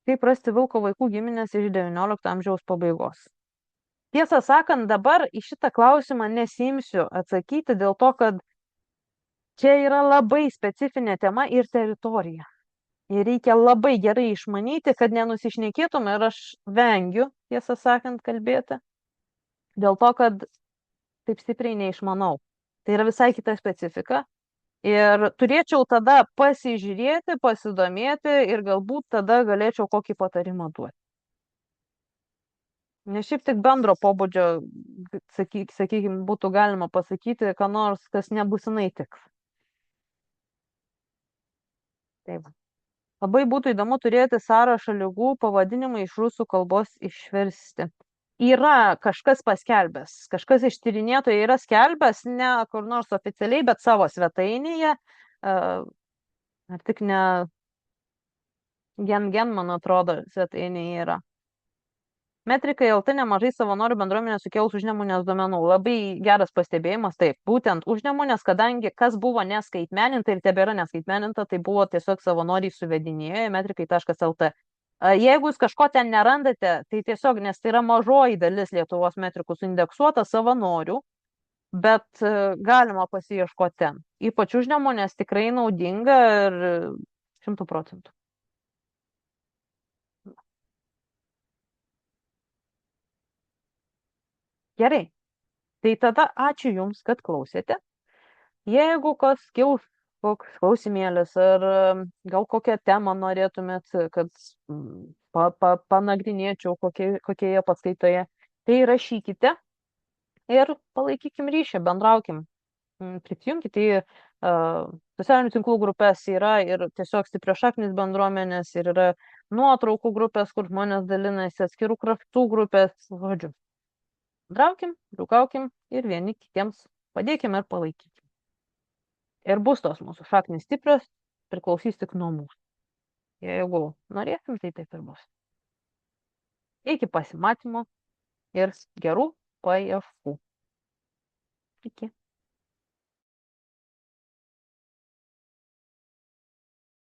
Kaip rasti vilko vaikų giminės iš XIX amžiaus pabaigos. Tiesą sakant, dabar į šitą klausimą nesimsiu atsakyti dėl to, kad čia yra labai specifinė tema ir teritorija. Ir reikia labai gerai išmanyti, kad nenusišnekėtum ir aš vengiu, tiesą sakant, kalbėti. Dėl to, kad taip stipriai neišmanau. Tai yra visai kita specifika. Ir turėčiau tada pasižiūrėti, pasidomėti ir galbūt tada galėčiau kokį patarimą duoti. Ne šiaip tik bendro pobūdžio, sakykime, būtų galima pasakyti, ką nors, kas nebūtinai tiks. Taip. Labai būtų įdomu turėti sąrašą ligų pavadinimą iš rusų kalbos išversti. Yra kažkas paskelbęs, kažkas iš tyrinėtojų yra skelbęs, ne kur nors oficialiai, bet savo svetainėje. Ar tik ne Gen, man atrodo, svetainėje yra. Metrikai LT nemažai savanorių bendruomenės sukėlus užnemunės duomenų. Labai geras pastebėjimas, taip, būtent užnemunės, kadangi kas buvo neskaitmeninta ir tebėra neskaitmeninta, tai buvo tiesiog savanoriai suvedinėjo į metrikai.lt. Jeigu jūs kažko ten nerandate, tai tiesiog, nes tai yra mažoji dalis Lietuvos metrikų suindeksuota savanorių, bet galima pasiieškoti ten. Ypač užnemunės tikrai naudinga ir 100%. Gerai, tai tada ačiū Jums, kad klausėte. Jeigu kas kils koks klausimėlis ar gal kokią temą norėtumėt, kad panagrinėčiau kokioje paskaitoje, tai rašykite ir palaikykim ryšį, bendraukim. Prisijungkite į socialinių tinklų grupės, yra ir tiesiog stiprios šaknis bendruomenės, ir yra nuotraukų grupės, kur žmonės dalinasi, atskirų kraštų grupės, žodžiu. Bendraukim, draugaukim ir vieni kitiems padėkim ir palaikykim. Ir bus tos mūsų šaknys stiprios, priklausys tik nuo mūsų. Jeigu norėsim, tai taip ir bus. Iki pasimatymo ir gerų paieškų. Iki.